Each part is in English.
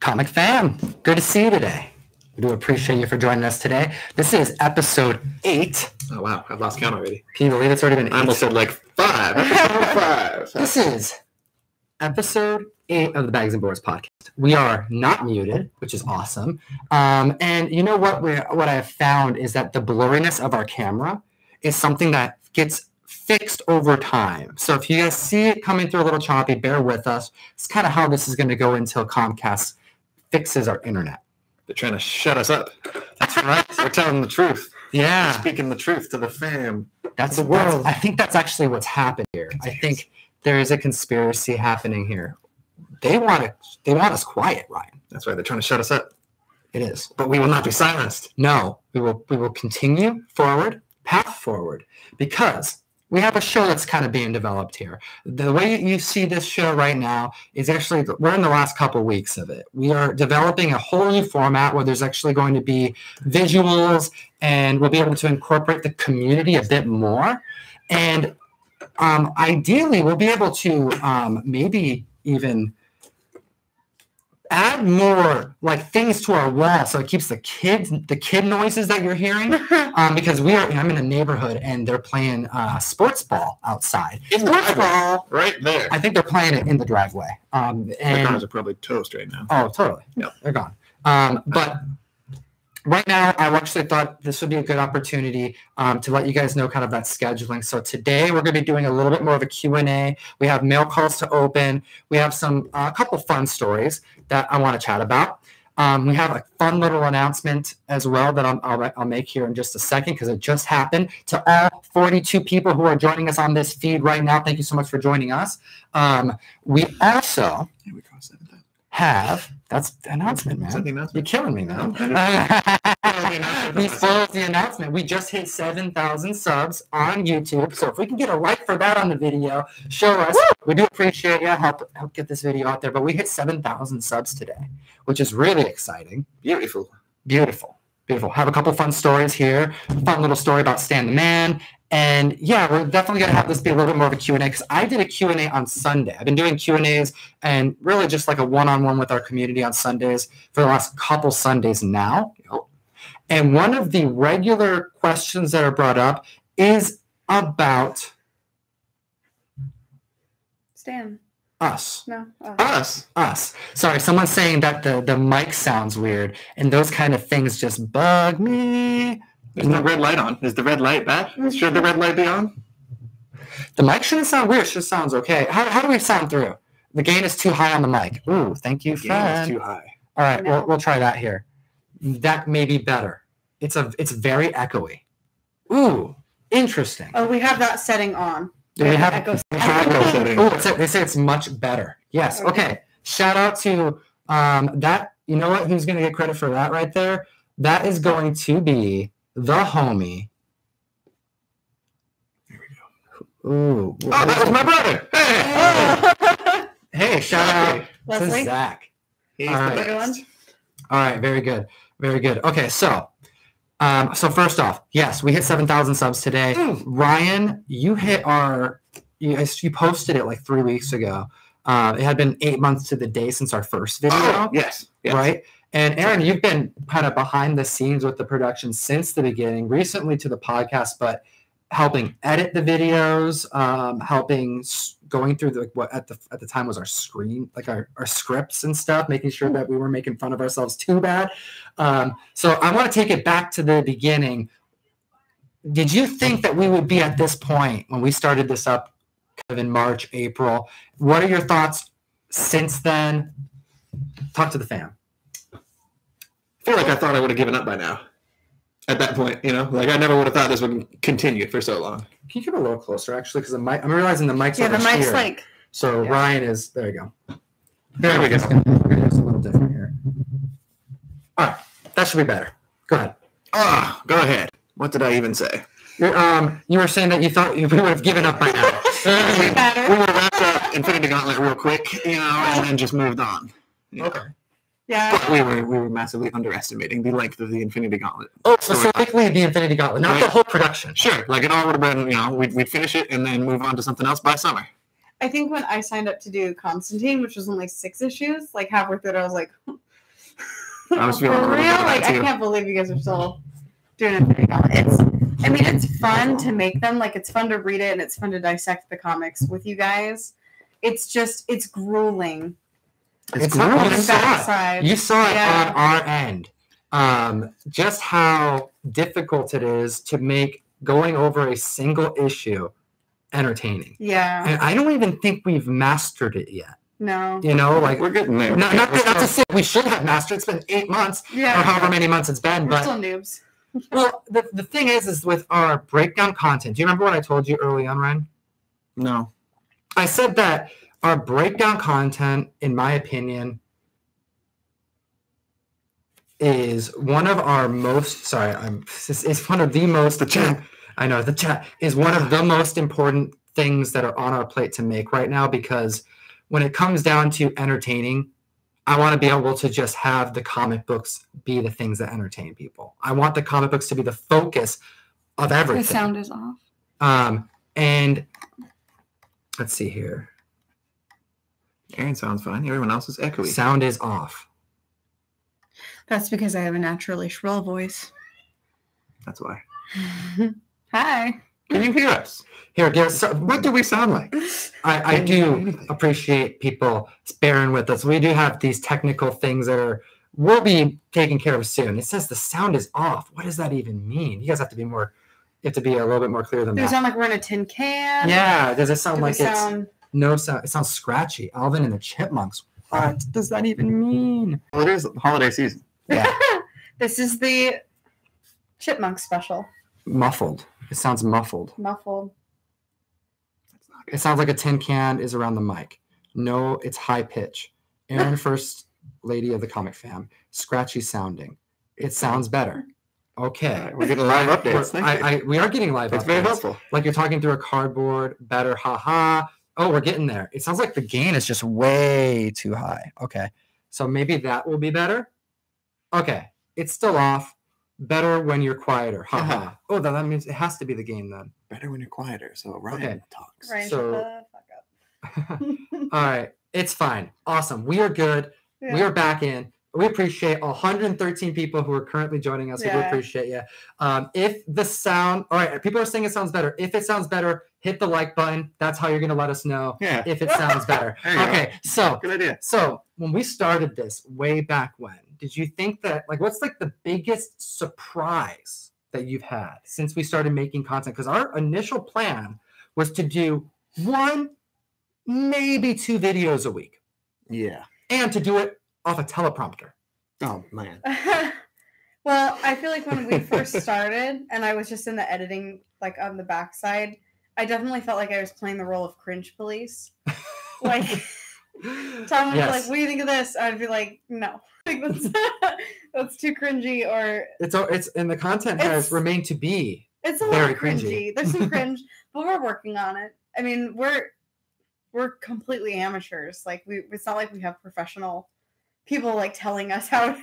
Comic fam, good to see you today. We do appreciate you for joining us today. This is episode 8. Oh, wow. I've lost count already. Can you believe it's already been 8? I almost said like 5. Episode 5. This is episode 8 of the Bags and Boards podcast. We are not muted, which is awesome. And you know what I have found is that the blurriness of our camera is something that gets fixed over time. So if you guys see it coming through a little choppy, bear with us. It's kind of how this is going to go until Comcast fixes our internet. They're trying to shut us up. That's right. We're telling the truth. Yeah. We're speaking the truth to the fam. That's the world. I think that's actually what's happened here. I think there is a conspiracy happening here. They want us quiet, Ryan. That's right. They're trying to shut us up. It is. But we will not be silenced. No, we will continue forward, path forward, because we have a show that's kind of being developed here. The way you see this show right now is actually, we're in the last couple of weeks of it. We are developing a whole new format where there's actually going to be visuals, and we'll be able to incorporate the community a bit more. And ideally, we'll be able to maybe even add more like things to our wall so it keeps the kid noises that you're hearing, because I'm in a neighborhood and they're playing sports ball outside. Sports ball right there. I think they're playing it in the driveway. And the cars are probably toast right now. Oh, totally. Yeah, they're gone. But right now, I actually thought this would be a good opportunity to let you guys know kind of that scheduling. So today, we're going to be doing a little bit more of a Q&A. We have mail calls to open. We have a couple fun stories that I want to chat about. We have a fun little announcement as well that I'll make here in just a second, because it just happened. To all 42 people who are joining us on this feed right now, thank you so much for joining us. We also have, that's the announcement, man. The announcement? You're killing me, man. We spoiled the announcement. We just hit 7,000 subs on YouTube. So if we can get a like for that on the video, show us. We do appreciate you. Help get this video out there. But we hit 7,000 subs today, which is really exciting. Beautiful. Have a couple fun stories here. Fun little story about Stan the Man. And yeah, we're definitely going to have this be a little bit more of a Q&A, because I did a Q&A on Sunday. I've been doing Q&As and really just like a one-on-one with our community on Sundays for the last couple Sundays now. And one of the regular questions that are brought up is about Stan. Us. No. Us. Sorry, someone's saying that the mic sounds weird, and those kind of things just bug me. There's no red light on. Is the red light back? Should the red light be on? The mic shouldn't sound weird. It just sounds okay. How do we sound through? The gain is too high on the mic. Ooh, thank you, friend. The gain is too high. All right, we'll try that here. That may be better. It's very echoey. Ooh, interesting. Oh, we have that setting on. Do we have echo setting? Oh, they say it's much better. Yes. Okay. Shout out to that. You know what? Who's going to get credit for that right there? That is going to be the homie. There we go. Ooh. Oh, that was my brother. Hey. Hey, shout out Leslie. to Zach. He's All right. the best. All right. Very good. Okay. So first off, yes, we hit 7,000 subs today. Ryan, you posted it like 3 weeks ago. It had been 8 months to the day since our first video. Oh, yes. Right? And Aaron, you've been kind of behind the scenes with the production since the beginning, recently to the podcast, but helping edit the videos, helping going through what at the time was our screen, like our scripts and stuff, making sure that we were making fun of ourselves too bad. So I want to take it back to the beginning. Did you think that we would be at this point when we started this up kind of in March, April? What are your thoughts since then? Talk to the fam. I feel like I thought I would have given up by now. At that point, like I never would have thought this would continue for so long. Can you get a little closer, actually? Because I'm realizing the mic's over the mic's here. like. So yeah. Ryan is there. You go. There we go. We're gonna do this a little different here. All right, that should be better. Go ahead. Go ahead. What did I even say? You were saying that you thought we would have given up by now. We would have wrapped up Infinity Gauntlet real quick, and then just moved on. Okay. Yeah. But we were massively underestimating the length of the Infinity Gauntlet. Oh, specifically the Infinity Gauntlet, not the whole production. Sure. Like it all would have been, we'd finish it and then move on to something else by summer. I think when I signed up to do Constantine, which was only 6 issues, like halfway through it, I was like, I was For feeling a little real, bit of like that I too. can't believe you guys are still doing a video. It's fun to make them. Like it's fun to read it and it's fun to dissect the comics with you guys. It's grueling. It's not grueling. on the backside. You saw it Yeah. on our end. Just how difficult it is to make going over a single issue entertaining. Yeah. And I don't even think we've mastered it yet. No. You know, like We're getting there. not to say we should have mastered. It's been 8 months Yeah. or however many months it's been. We're But still noobs. well, the thing is with our breakdown content. Do you remember what I told you early on, Ryan? No. I said that our breakdown content, in my opinion, is one of our most. It's one of the most. The chat. I know the chat is one of the most important things that are on our plate to make right now, because when it comes down to entertaining, I want to be able to just have the comic books be the things that entertain people. I want the comic books to be the focus of everything. The sound is off. And let's see here. Aaron sounds fine. Everyone else is echoey. Sound is off. That's because I have a naturally shrill voice. That's why. Hi. Can you hear us? Here, so What do we sound like? I do appreciate people bearing with us. We do have these technical things that will be taken care of soon. It says the sound is off. What does that even mean? You guys have to be a little bit more clear than Does it that. sound like we're in a tin can? Yeah, does it sound like sound... no sound? It sounds scratchy. Alvin and the Chipmunks. What does that even mean? Well, it is holiday season. Yeah. This is the Chipmunk special. Muffled. It sounds muffled. Muffled. It sounds like a tin can is around the mic. No, it's high pitch. Aaron, first lady of the comic fam, scratchy sounding. It sounds better. Okay. Right, we're getting live updates. Thank you. We are getting live It's updates. very helpful. Like you're talking through a cardboard, better, haha. Oh, we're getting there. It sounds like the gain is just way too high. Okay. So maybe that will be better. Okay. It's still off. Better when you're quieter. Haha. Oh, that means it has to be the gain then. Better when you're quieter. So Ryan talks. Right. So- Shut the fuck up. All right. It's fine. Awesome. We are good. Yeah. We are back in. We appreciate 113 people who are currently joining us. We do Yeah. appreciate you. If the sound, all right, people are saying it sounds better. If it sounds better, hit the like button. That's how you're going to let us know Yeah. if it sounds better. There you go. Okay, so Good idea. when we started this way back when, did you think that, like, what's like the biggest surprise that you've had since we started making content? Because our initial plan was to do 1, maybe 2 videos a week, Yeah. and to do it off a teleprompter. Oh, man. Well, I feel like when we first started and I was just in the editing, like on the backside, I definitely felt like I was playing the role of cringe police. Like, Tom would be like, what do you think of this? I'd be like, no. Like, that's too cringy, or... It's and the content has remained to be It's a very lot cringy. There's some cringe, but we're working on it. I mean, we're completely amateurs. Like, it's not like we have professional people like telling us how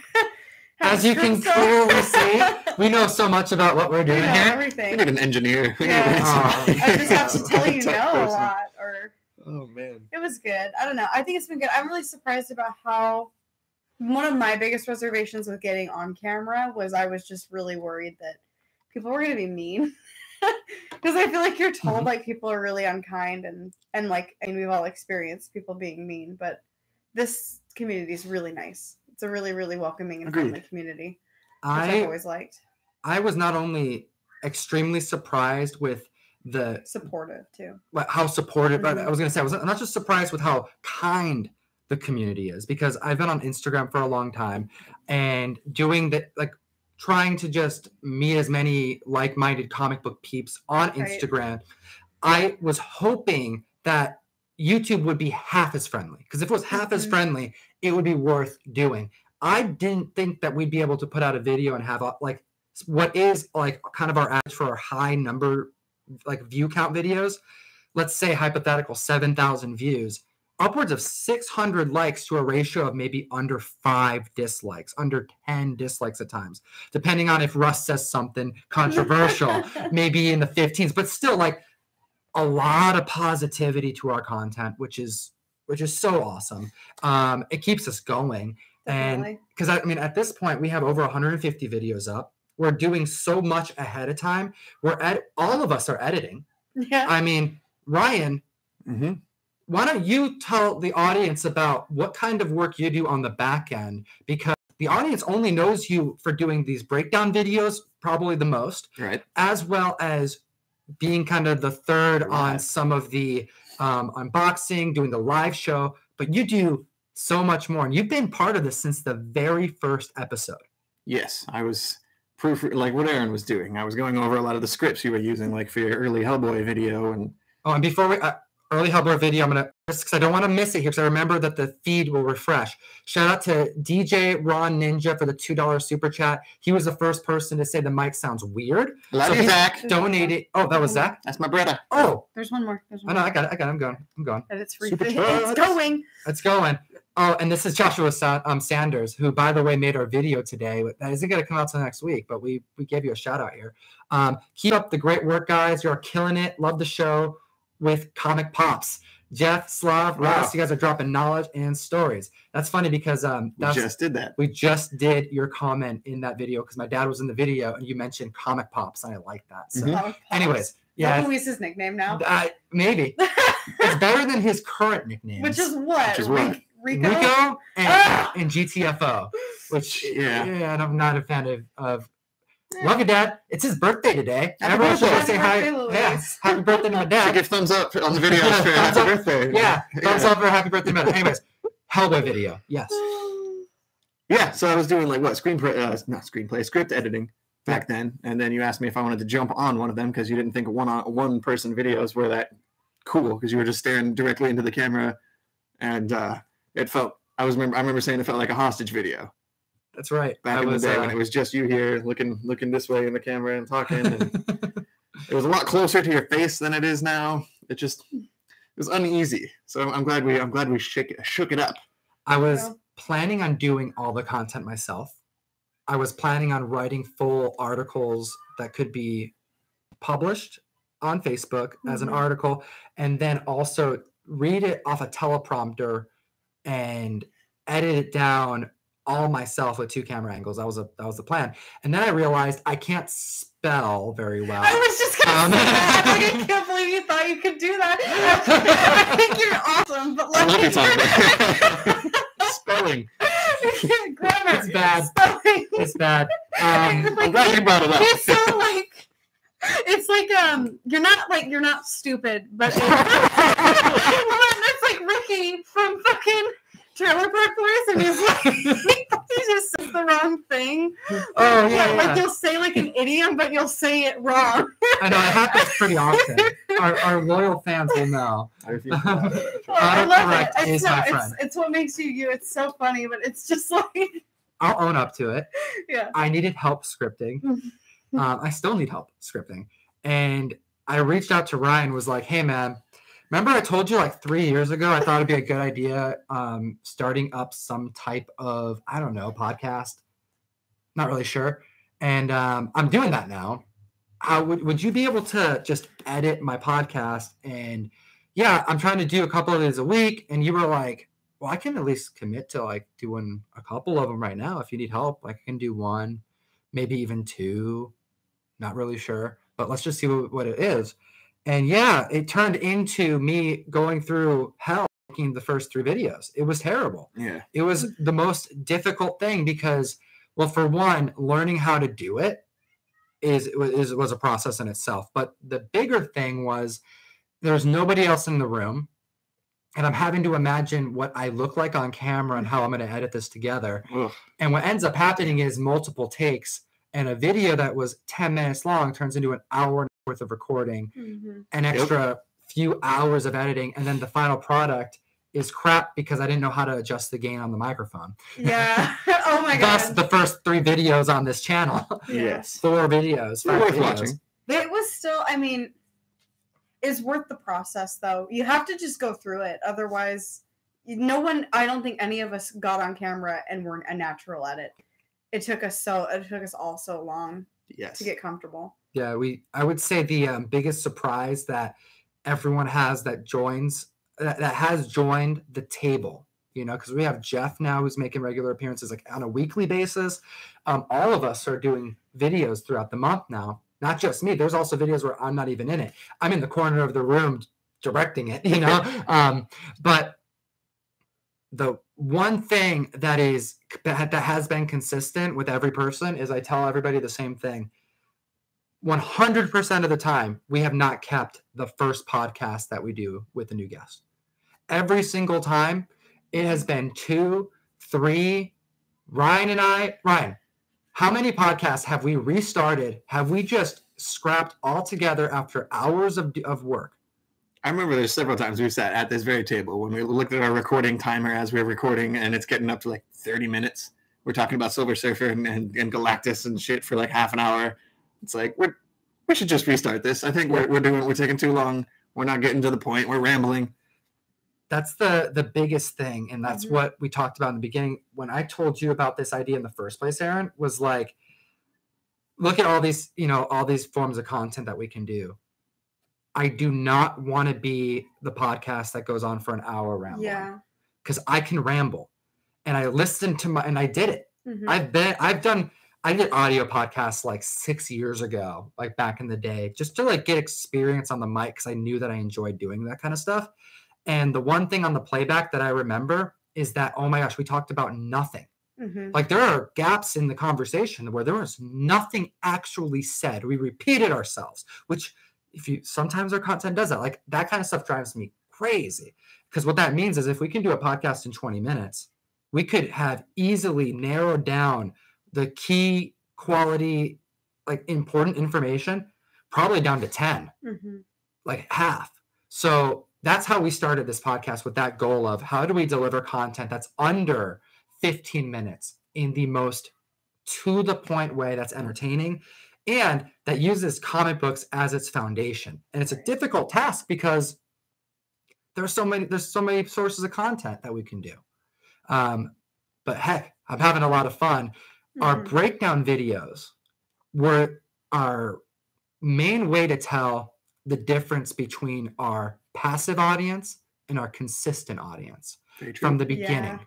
As you can clearly see, we know so much about what we're doing we know here. everything. We need an engineer. We Yeah. need I just have to tell you tech no a person. lot, or Oh, man. it was good. I don't know. I think it's been good. I'm really surprised about how one of my biggest reservations with getting on camera was I was just really worried that people were going to be mean. Because I feel like you're told like people are really unkind and like, I mean, we've all experienced people being mean, but this community is really nice. It's a really, really welcoming and friendly community, which I've always liked. I was not only extremely surprised with the Supportive too. how supportive. Mhm. I was going to say, I was not just surprised with how kind the community is, because I've been on Instagram for a long time and doing the trying to just meet as many like-minded comic book peeps on Instagram. I was hoping that YouTube would be half as friendly, because if it was half as friendly, it would be worth doing. I didn't think that we'd be able to put out a video and have like what is like kind of our average for our high number like view count videos. Let's say hypothetical 7,000 views, upwards of 600 likes to a ratio of maybe under 5 dislikes, under 10 dislikes at times, depending on if Russ says something controversial, maybe in the 15s, but still like a lot of positivity to our content, which is so awesome. It keeps us going. And Definitely. because I mean, at this point, we have over 150 videos up. We're doing so much ahead of time. All of us are editing. Yeah. I mean, Ryan, why don't you tell the audience about what kind of work you do on the back end? Because the audience only knows you for doing these breakdown videos, probably the most, right? As well as being kind of the third on some of the unboxing, doing the live show. But you do so much more, and you've been part of this since the very first episode. Yes, I was like what Aaron was doing. I was going over a lot of the scripts you were using, like for your early Hellboy video. And before we early Hellboy video, I'm gonna because I don't want to miss it here because I remember that the feed will refresh. Shout out to DJ Ron Ninja for the $2 super chat. He was the first person to say the mic sounds weird. Love you, Zach. Donated. Oh, that was Zach. That's my brother. Oh, there's one more. I know. I got it. I'm going. And it's going. It's going. Oh, and this is Joshua Sanders, who, by the way, made our video today. That isn't going to come out till next week, but we gave you a shout out here. Keep up the great work, guys. You're killing it. Love the show with Comic Pops. Jeff, Slav, Ross, you guys are dropping knowledge and stories. That's funny because we just did that. We just did your comment in that video because my dad was in the video and you mentioned Comic Pops, and I like that. So, anyways, yeah. Is that Luis's nickname now? Maybe. It's better than his current nickname. Which is what? Rico and GTFO. Which, yeah, and I'm not a fan of. Love you, Dad. It's his birthday today. Everyone should say hi. Yeah, happy birthday to my dad. Give thumbs up on the video for happy birthday. Yeah, thumbs up for happy birthday, man. Anyways, Hellboy video. Yes. Yeah, so I was doing like what script editing back then, and then you asked me if I wanted to jump on one of them because you didn't think one person videos were that cool because you were just staring directly into the camera, and it felt. I remember saying it felt like a hostage video. That's right. Back in the day when it was just you here looking this way in the camera and talking. And it was a lot closer to your face than it is now. It was uneasy. So I'm glad we shook it up. I was planning on doing all the content myself. I was planning on writing full articles that could be published on Facebook as an article, and then also read it off a teleprompter and edit it down all myself with 2 camera angles. That was the plan. And then I realized I can't spell very well. I was just gonna say that. I can't believe you thought you could do that. I think you're awesome, but I love you talking spelling. Grammar. It's bad. Spelling. It's bad. I'm glad you brought it up. It's so it's like you're not stupid, but it's like Ricky from fucking Trailer Park Boys, and he's like, he just says the wrong thing. Oh, yeah. Like you'll say like an idiom, but you'll say it wrong. I know, it happens pretty often. Our loyal fans will know. I love it. It's what makes you you. It's so funny, but it's just like... I'll own up to it. Yeah. I needed help scripting. I still need help scripting. And I reached out to Ryan, was like, hey, man, remember I told you like 3 years ago, I thought it'd be a good idea starting up some type of, I don't know, podcast? Not really sure. And I'm doing that now. How would you be able to just edit my podcast? And yeah, I'm trying to do a couple of these a week. And you were like, well, I can at least commit to like doing a couple of them right now. If you need help, like I can do 1, maybe even 2. Not really sure, but let's just see what it is. And yeah, it turned into me going through hell making the first 3 videos. It was terrible. Yeah. It was the most difficult thing because, well, for one, learning how to do it was a process in itself. But the bigger thing was there's nobody else in the room. And I'm having to imagine what I look like on camera and how I'm going to edit this together. Ugh. And what ends up happening is multiple takes. And a video that was 10 minutes long turns into an hour worth of recording, an extra few hours of editing, and then the final product is crap because I didn't know how to adjust the gain on the microphone. Yeah. Oh my god. Thus, the first 3 videos on this channel. Yes. 4 videos. 5 worth videos. watching. It was still, I mean, it's worth the process though. You have to just go through it. Otherwise, I don't think any of us got on camera and were a natural at it. It took us all so long to get comfortable. Yeah, I would say the biggest surprise that everyone has that has joined the table you know, because we have Jeff now who's making regular appearances like on a weekly basis. All of us are doing videos throughout the month now. Not just me. There's also videos where I'm not even in it. I'm in the corner of the room directing it, you know. But the one thing that has been consistent with every person is I tell everybody the same thing. 100% of the time, we have not kept the first podcast that we do with a new guest. Every single time, it has been 2, 3. Ryan, how many podcasts have we restarted? Have we just scrapped altogether after hours of work? I remember there's several times we sat at this very table when we looked at our recording timer as we were recording, and it's getting up to like 30 minutes. We're talking about Silver Surfer and Galactus and shit for like half an hour. It's like we should just restart this. I think we're taking too long. We're not getting to the point. We're rambling. That's the biggest thing, and that's what we talked about in the beginning. When I told you about this idea in the first place, Aaron, was like, look at all these, you know, all these forms of content that we can do. I do not want to be the podcast that goes on for an hour rambling. Yeah. Because I can ramble, and I listened to and I did it. I did audio podcasts like 6 years ago, like back in the day, just to like get experience on the mic because I knew that I enjoyed doing that kind of stuff. And the one thing on the playback that I remember is that, oh my gosh, we talked about nothing. Like there are gaps in the conversation where there was nothing actually said. We repeated ourselves, which sometimes our content does that. Like that kind of stuff drives me crazy. Because what that means is if we can do a podcast in 20 minutes, we could have easily narrowed down the key quality, like important information, probably down to 10, like half. So that's how we started this podcast, with that goal of how do we deliver content that's under 15 minutes in the most to the point way that's entertaining and that uses comic books as its foundation. And it's a difficult task because there's so many sources of content that we can do. But heck, I'm having a lot of fun. Our breakdown videos were our main way to tell the difference between our passive audience and our consistent audience from the beginning. Yeah.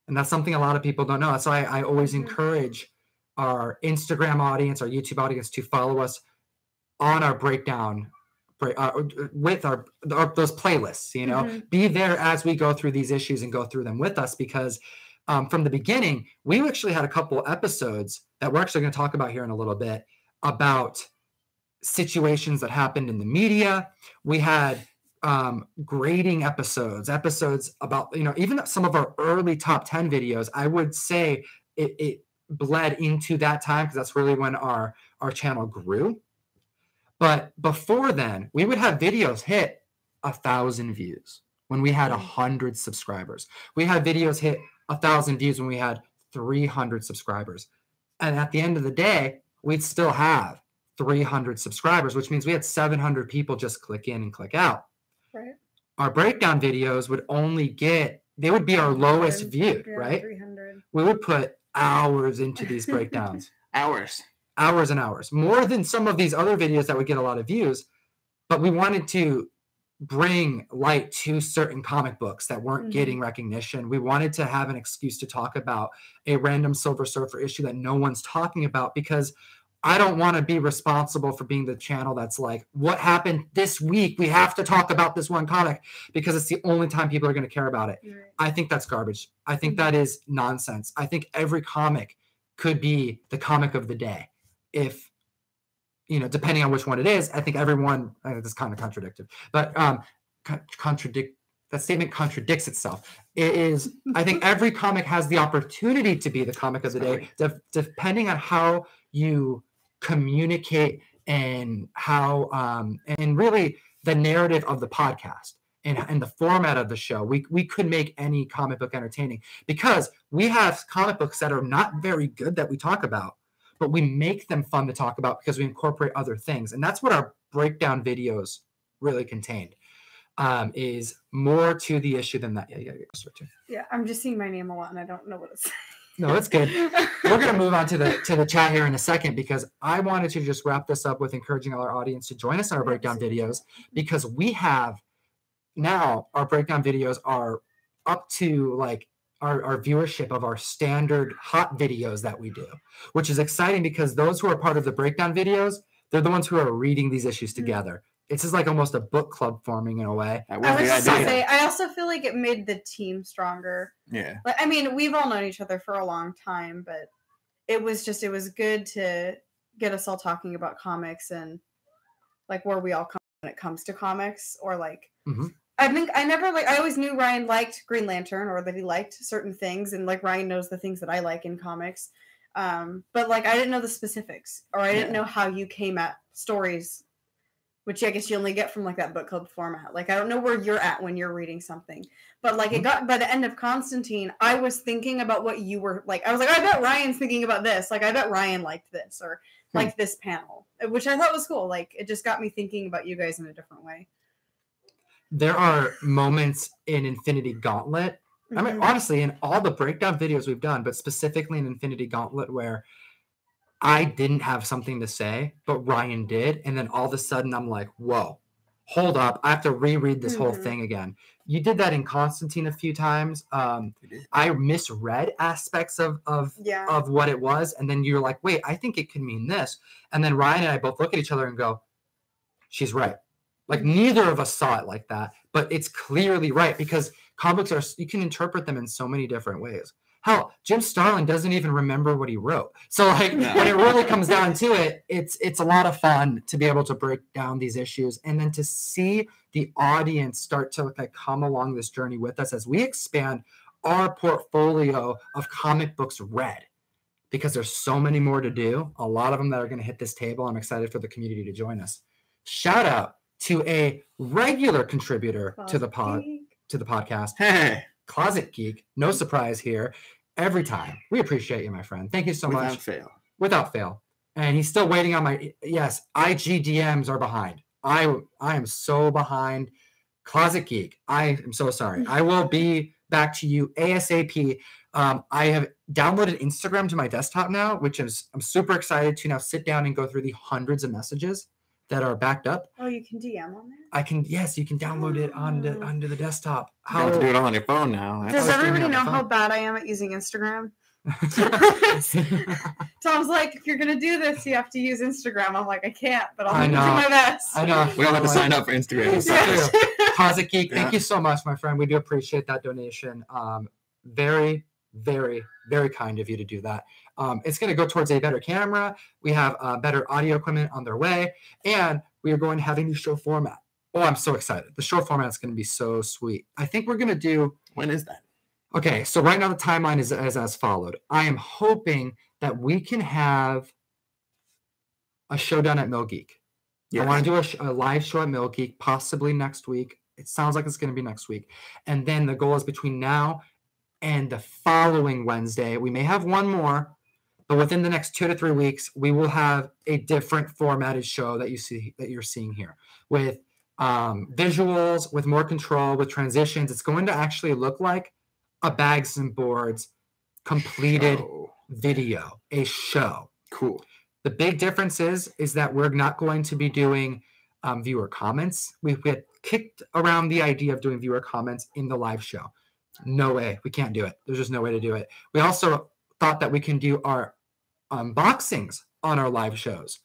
And that's something a lot of people don't know. That's why I always encourage our Instagram audience, our YouTube audience to follow us on our breakdown with our those playlists, you know, be there as we go through these issues and go through them with us, because from the beginning, we actually had a couple episodes that we're actually going to talk about here in a little bit about situations that happened in the media. We had grading episodes about, you know, even some of our early top 10 videos. I would say it bled into that time because that's really when our channel grew. But before then, we would have videos hit 1,000 views when we had 100 subscribers. We had videos hit 1,000 views when we had 300 subscribers. And at the end of the day, we'd still have 300 subscribers, which means we had 700 people just click in and click out. Right. Our breakdown videos would they would be our lowest viewed, right? 300. We would put hours into these breakdowns. Hours and hours. More than some of these other videos that would get a lot of views. But we wanted to bring light to certain comic books that weren't getting recognition. We wanted to have an excuse to talk about a random Silver Surfer issue that no one's talking about, because I don't want to be responsible for being the channel that's like, what happened this week? We have to talk about this one comic because it's the only time people are going to care about it. Right. I think that's garbage. I think that is nonsense. I think every comic could be the comic of the day. If, you know, depending on which one it is, I think everyone, I think that's kind of contradictory, but that statement contradicts itself. It is, I think every comic has the opportunity to be the comic of the day, depending on how you communicate and how, and really the narrative of the podcast and the format of the show. We could make any comic book entertaining because we have comic books that are not very good that we talk about, but we make them fun to talk about because we incorporate other things. And that's what our breakdown videos really contained, is more to the issue than that. Yeah, I'm just seeing my name a lot and I don't know what it's. No, it's good. We're going to move on to the chat here in a second, because I wanted to just wrap this up with encouraging our audience to join us on our breakdown videos, because we have now our breakdown videos are up to like our viewership of our standard hot videos that we do, which is exciting because those who are part of the breakdown videos, they're the ones who are reading these issues together. It's just like almost a book club forming in a way. That I was was the just gonna idea. say, I also feel like it made the team stronger. Yeah. Like, I mean, we've all known each other for a long time, but it was good to get us all talking about comics and like where we all come when it comes to comics, or like I think I always knew Ryan liked Green Lantern, or that he liked certain things, and like Ryan knows the things that I like in comics. But like I didn't know the specifics, or I didn't know how you came at stories, which I guess you only get from like that book club format. Like I don't know where you're at when you're reading something, but like it got by the end of Constantine, I was thinking about what you were like. I was like, I bet Ryan's thinking about this. Like I bet Ryan liked this or liked this panel, which I thought was cool. Like it just got me thinking about you guys in a different way. There are moments in Infinity Gauntlet. I mean, honestly, in all the breakdown videos we've done, but specifically in Infinity Gauntlet, where I didn't have something to say, but Ryan did. And then all of a sudden I'm like, whoa, hold up. I have to reread this whole thing again. You did that in Constantine a few times. I misread aspects of what it was. And then you're like, wait, I think it could mean this. And then Ryan and I both look at each other and go, she's right. Like neither of us saw it like that, but it's clearly right because comics are, you can interpret them in so many different ways. Hell, Jim Starlin doesn't even remember what he wrote. So like when it really comes down to it, it's a lot of fun to be able to break down these issues and then to see the audience start to like come along this journey with us as we expand our portfolio of comic books read, because there's so many more to do. A lot of them that are going to hit this table. I'm excited for the community to join us. Shout out to a regular contributor to the podcast. Hey, Closet Geek. No surprise here. Every time. We appreciate you, my friend. Thank you so much. Without fail. And he's still waiting on my, yes, IG DMs are behind. I am so behind. Closet Geek, I am so sorry. I will be back to you ASAP. I have downloaded Instagram to my desktop now, which is, I'm super excited to now sit down and go through the hundreds of messages that are backed up. Oh, you can DM on there? I can, yes, you can download it onto the desktop. How to do it all on your phone now. Does everybody know how bad I am at using Instagram? Tom's like, if you're going to do this, you have to use Instagram. I'm like, I can't, but I'll do my best. I know. We all have to sign up for Instagram. Closet Geek, thank you so much, my friend. We do appreciate that donation. Very, very, very kind of you to do that. It's going to go towards a better camera. We have better audio equipment on their way, and we are going to have a new show format. Oh, I'm so excited. The show format is going to be so sweet. I think we're going to do... When is that? Okay, so right now the timeline is as followed. I am hoping that we can have a show done at Mill Geek. Yes. I want to do a live show at Mill Geek, possibly next week. It sounds like it's going to be next week. And then the goal is between now and the following Wednesday. We may have one more, but within the next 2 to 3 weeks, we will have a different formatted show that you're seeing here with visuals, with more control, with transitions. It's going to actually look like a Bags and Boards completed video, a show. Cool. The big difference is that we're not going to be doing viewer comments. We had kicked around the idea of doing viewer comments in the live show. No way. We can't do it. There's just no way to do it. We also thought that we can do our unboxings on our live shows.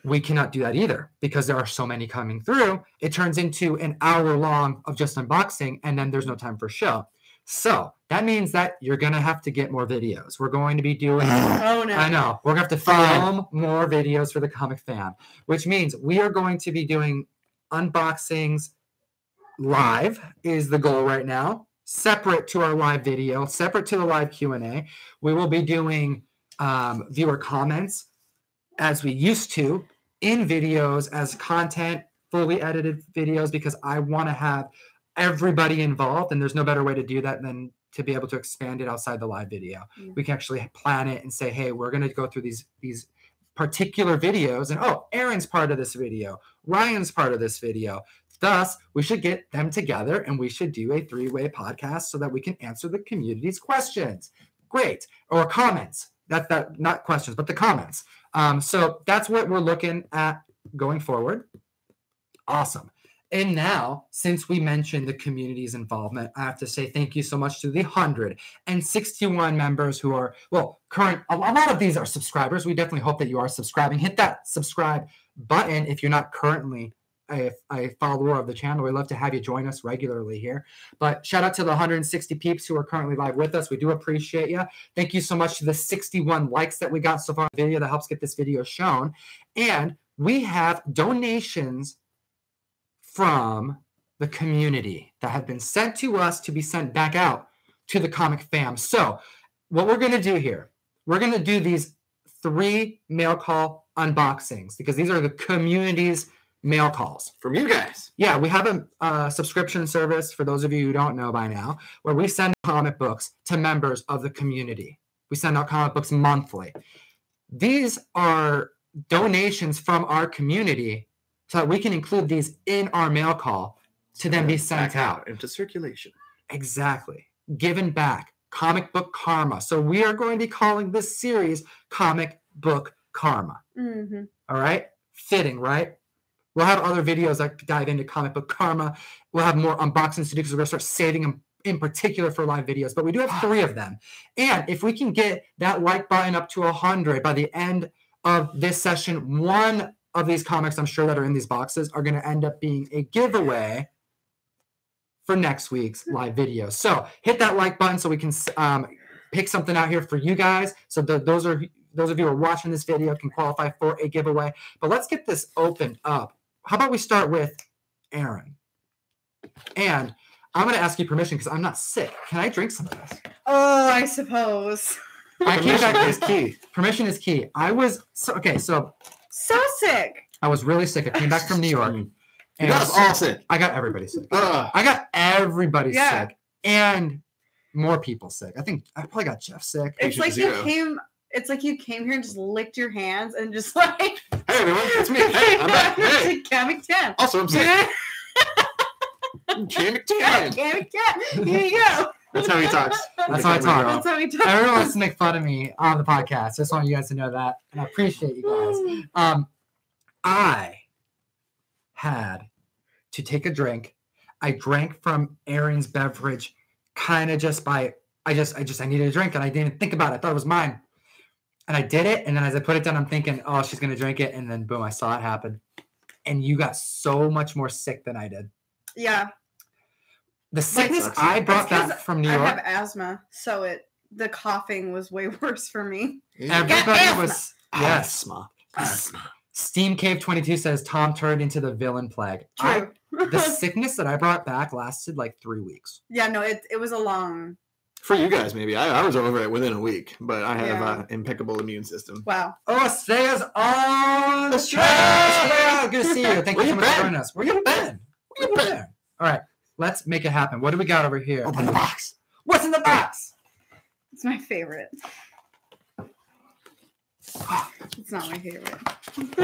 We cannot do that either because there are so many coming through. It turns into an hour long of just unboxing, and then there's no time for show. So that means that you're going to have to get more videos. We're going to be doing... Oh, no. I know. We're going to have to film more videos for the comic fan, which means we are going to be doing unboxings live is the goal right now, separate to our live video, separate to the live Q&A. We will be doing viewer comments as we used to in videos as content, fully edited videos, because I want to have everybody involved, and there's no better way to do that than to be able to expand it outside the live video. We can actually plan it and say, hey, we're going to go through these particular videos, and Aaron's part of this video, Ryan's part of this video. Thus, we should get them together and we should do a 3-way podcast so that we can answer the community's questions. Great. Or comments. That not questions, but the comments. So that's what we're looking at going forward. Awesome. And now, since we mentioned the community's involvement, I have to say thank you so much to the 161 members who are, well, current. A lot of these are subscribers. We definitely hope that you are subscribing. Hit that subscribe button if you're not currently a follower of the channel. We'd love to have you join us regularly here. But shout out to the 160 peeps who are currently live with us. We do appreciate you. Thank you so much to the 61 likes that we got so far on the video that helps get this video shown. And we have donations from the community that have been sent to us to be sent back out to the comic fam. So what we're going to do here, we're going to do these 3 mail call unboxings because these are the community's mail calls. From you guys. Yeah, we have a subscription service, for those of you who don't know by now, where we send comic books to members of the community. We send out comic books monthly. These are donations from our community so that we can include these in our mail call to then be sent out into circulation. Exactly. Given back. Comic book karma. So we are going to be calling this series Comic Book Karma. Mm-hmm. All right? Fitting, right? We'll have other videos that dive into comic book karma. We'll have more unboxings to do because we're going to start saving them in particular for live videos. But we do have 3 of them. And if we can get that like button up to 100 by the end of this session, one of these comics, I'm sure, that are in these boxes are going to end up being a giveaway for next week's live video. So hit that like button so we can pick something out here for you guys. So those of you who are watching this video can qualify for a giveaway. But let's get this opened up. How about we start with Aaron? And I'm going to ask you permission because I'm not sick. Can I drink some of this? Oh, I suppose. Permission is key. Permission is key. I was so sick. I was really sick. I came back from New York. You got us all sick. I got everybody sick. I got everybody sick. And more people sick. I think I probably got Jeff sick. It's like you came here and just licked your hands and just like, hey everyone, it's me. Hey, I'm back. Hey. Comic 10. Also, I'm sick. Comic 10. Comic 10. Here you go. That's how he talks. That's how I talk. That's how he talks. Everyone wants to make fun of me on the podcast. Just want you guys to know that. And I appreciate you guys. I had to take a drink. I drank from Aaron's beverage kind of just by, I needed a drink and I didn't even think about it. I thought it was mine. And I did it. And then as I put it down, I'm thinking, oh, she's going to drink it. And then boom, I saw it happen. And you got so much more sick than I did. Yeah. The sickness I brought back from New York. I have asthma, so the coughing was way worse for me. Everybody was, yes. Asthma. Steam Cave 22 says Tom turned into the villain plague. True. The sickness that I brought back lasted like 3 weeks. Yeah, no, it was a long. For you guys, maybe. I was over it within a week, but I have an impeccable immune system. Wow. Oh, Estrella's on the show. Estrella, good to see you. Thank you so much for joining us. Where you been? All right, let's make it happen. What do we got over here? Open the box. What's in the box? It's my favorite. It's not my favorite. It's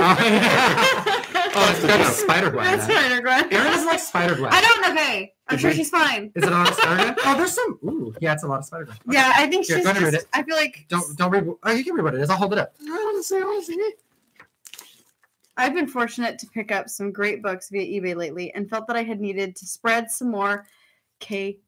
got a spider-gwen. That's spider-gwen. Aaron doesn't like spider-gwen. I don't. Okay, I'm sure she's fine. Is it a lot of spider-gwen? Oh, there's some. Ooh, yeah, it's a lot of spider-gwen. Okay. Yeah, I think Here, she's go ahead and read just. it. I feel like. Don't read. Oh, you can read what it is. I'll hold it up. I've been fortunate to pick up some great books via eBay lately and felt that I had needed to spread some more CBK.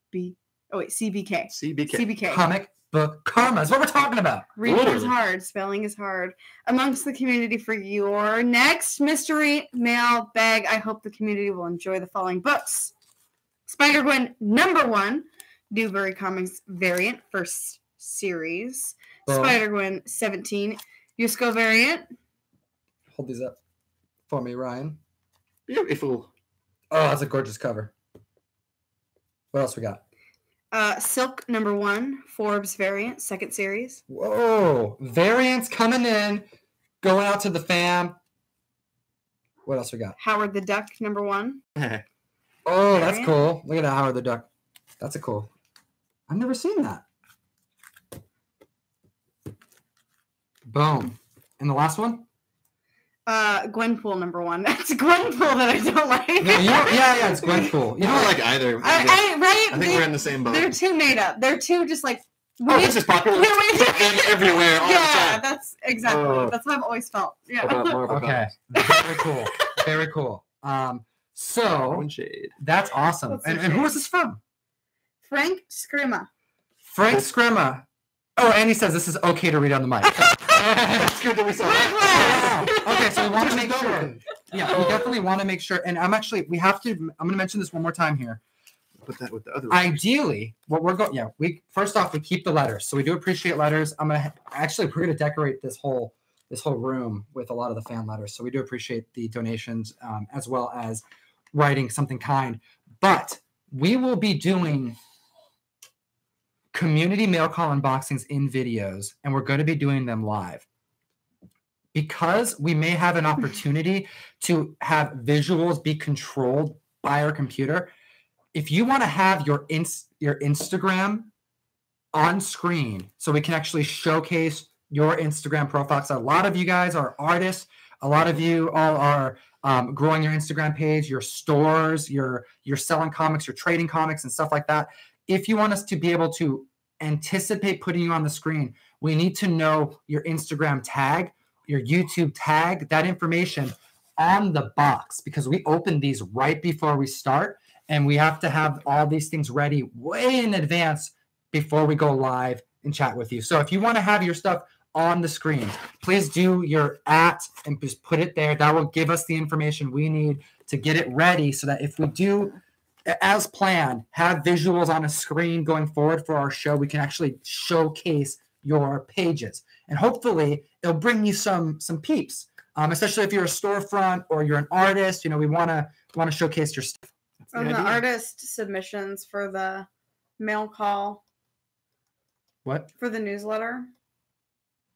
Comic book karma is what we're talking about. Reading is hard. Spelling is hard. Amongst the community for your next mystery mail bag, I hope the community will enjoy the following books. Spider-Gwen #1, Newbury Comics variant, first series. Spider-Gwen 17, Yusko variant. Hold these up for me, Ryan. Beautiful. Oh, that's a gorgeous cover. What else we got? Silk #1, Forbes variant, second series. Whoa, variants coming in, going out to the fam. What else we got? Howard the Duck #1. Oh, that's cool. Look at that, Howard the Duck. That's a cool. I've never seen that. Boom. And the last one? Gwenpool #1. That's Gwenpool that I don't like. Yeah, it's Gwenpool. You don't like either. Right? I think we're in the same boat. They're too made up. They're too just like. This is popular. Put them everywhere all the time. That's exactly. That's what I've always felt. Yeah. Okay. Very cool. Very cool. So Throwing shade. that's awesome. That's And some who shade. is this from? Frank Scrima. Frank Scrima. Oh, and he says this is okay to read on the mic. That's good that we saw that. Okay, so we want to make sure. Yeah, we definitely want to make sure. And I'm going to mention this one more time here. Put that with the other. Ideally, what we're going, first off, we keep the letters. So we do appreciate letters. We're going to decorate this whole room with a lot of the fan letters. So we do appreciate the donations, as well as writing something kind. But we will be doing community mail call unboxings in videos, and we're going to be doing them live. Because we may have an opportunity to have visuals be controlled by our computer, if you want to have your Instagram on screen so we can actually showcase your Instagram profile, because a lot of you guys are artists, a lot of you all are growing your Instagram page, your stores, you're selling comics, you're trading comics and stuff like that. If you want us to be able to anticipate putting you on the screen, we need to know your Instagram tag, your YouTube tag, that information on the box, because we open these right before we start, and we have to have all these things ready way in advance before we go live and chat with you. So if you want to have your stuff on the screen, please do your @ and just put it there. That will give us the information we need to get it ready, so that if we do, as planned, have visuals on a screen going forward for our show, we can actually showcase your pages. And hopefully it'll bring you some peeps, especially if you're a storefront or you're an artist. We want to showcase your stuff. On the artist submissions for the mail call. What? For the newsletter.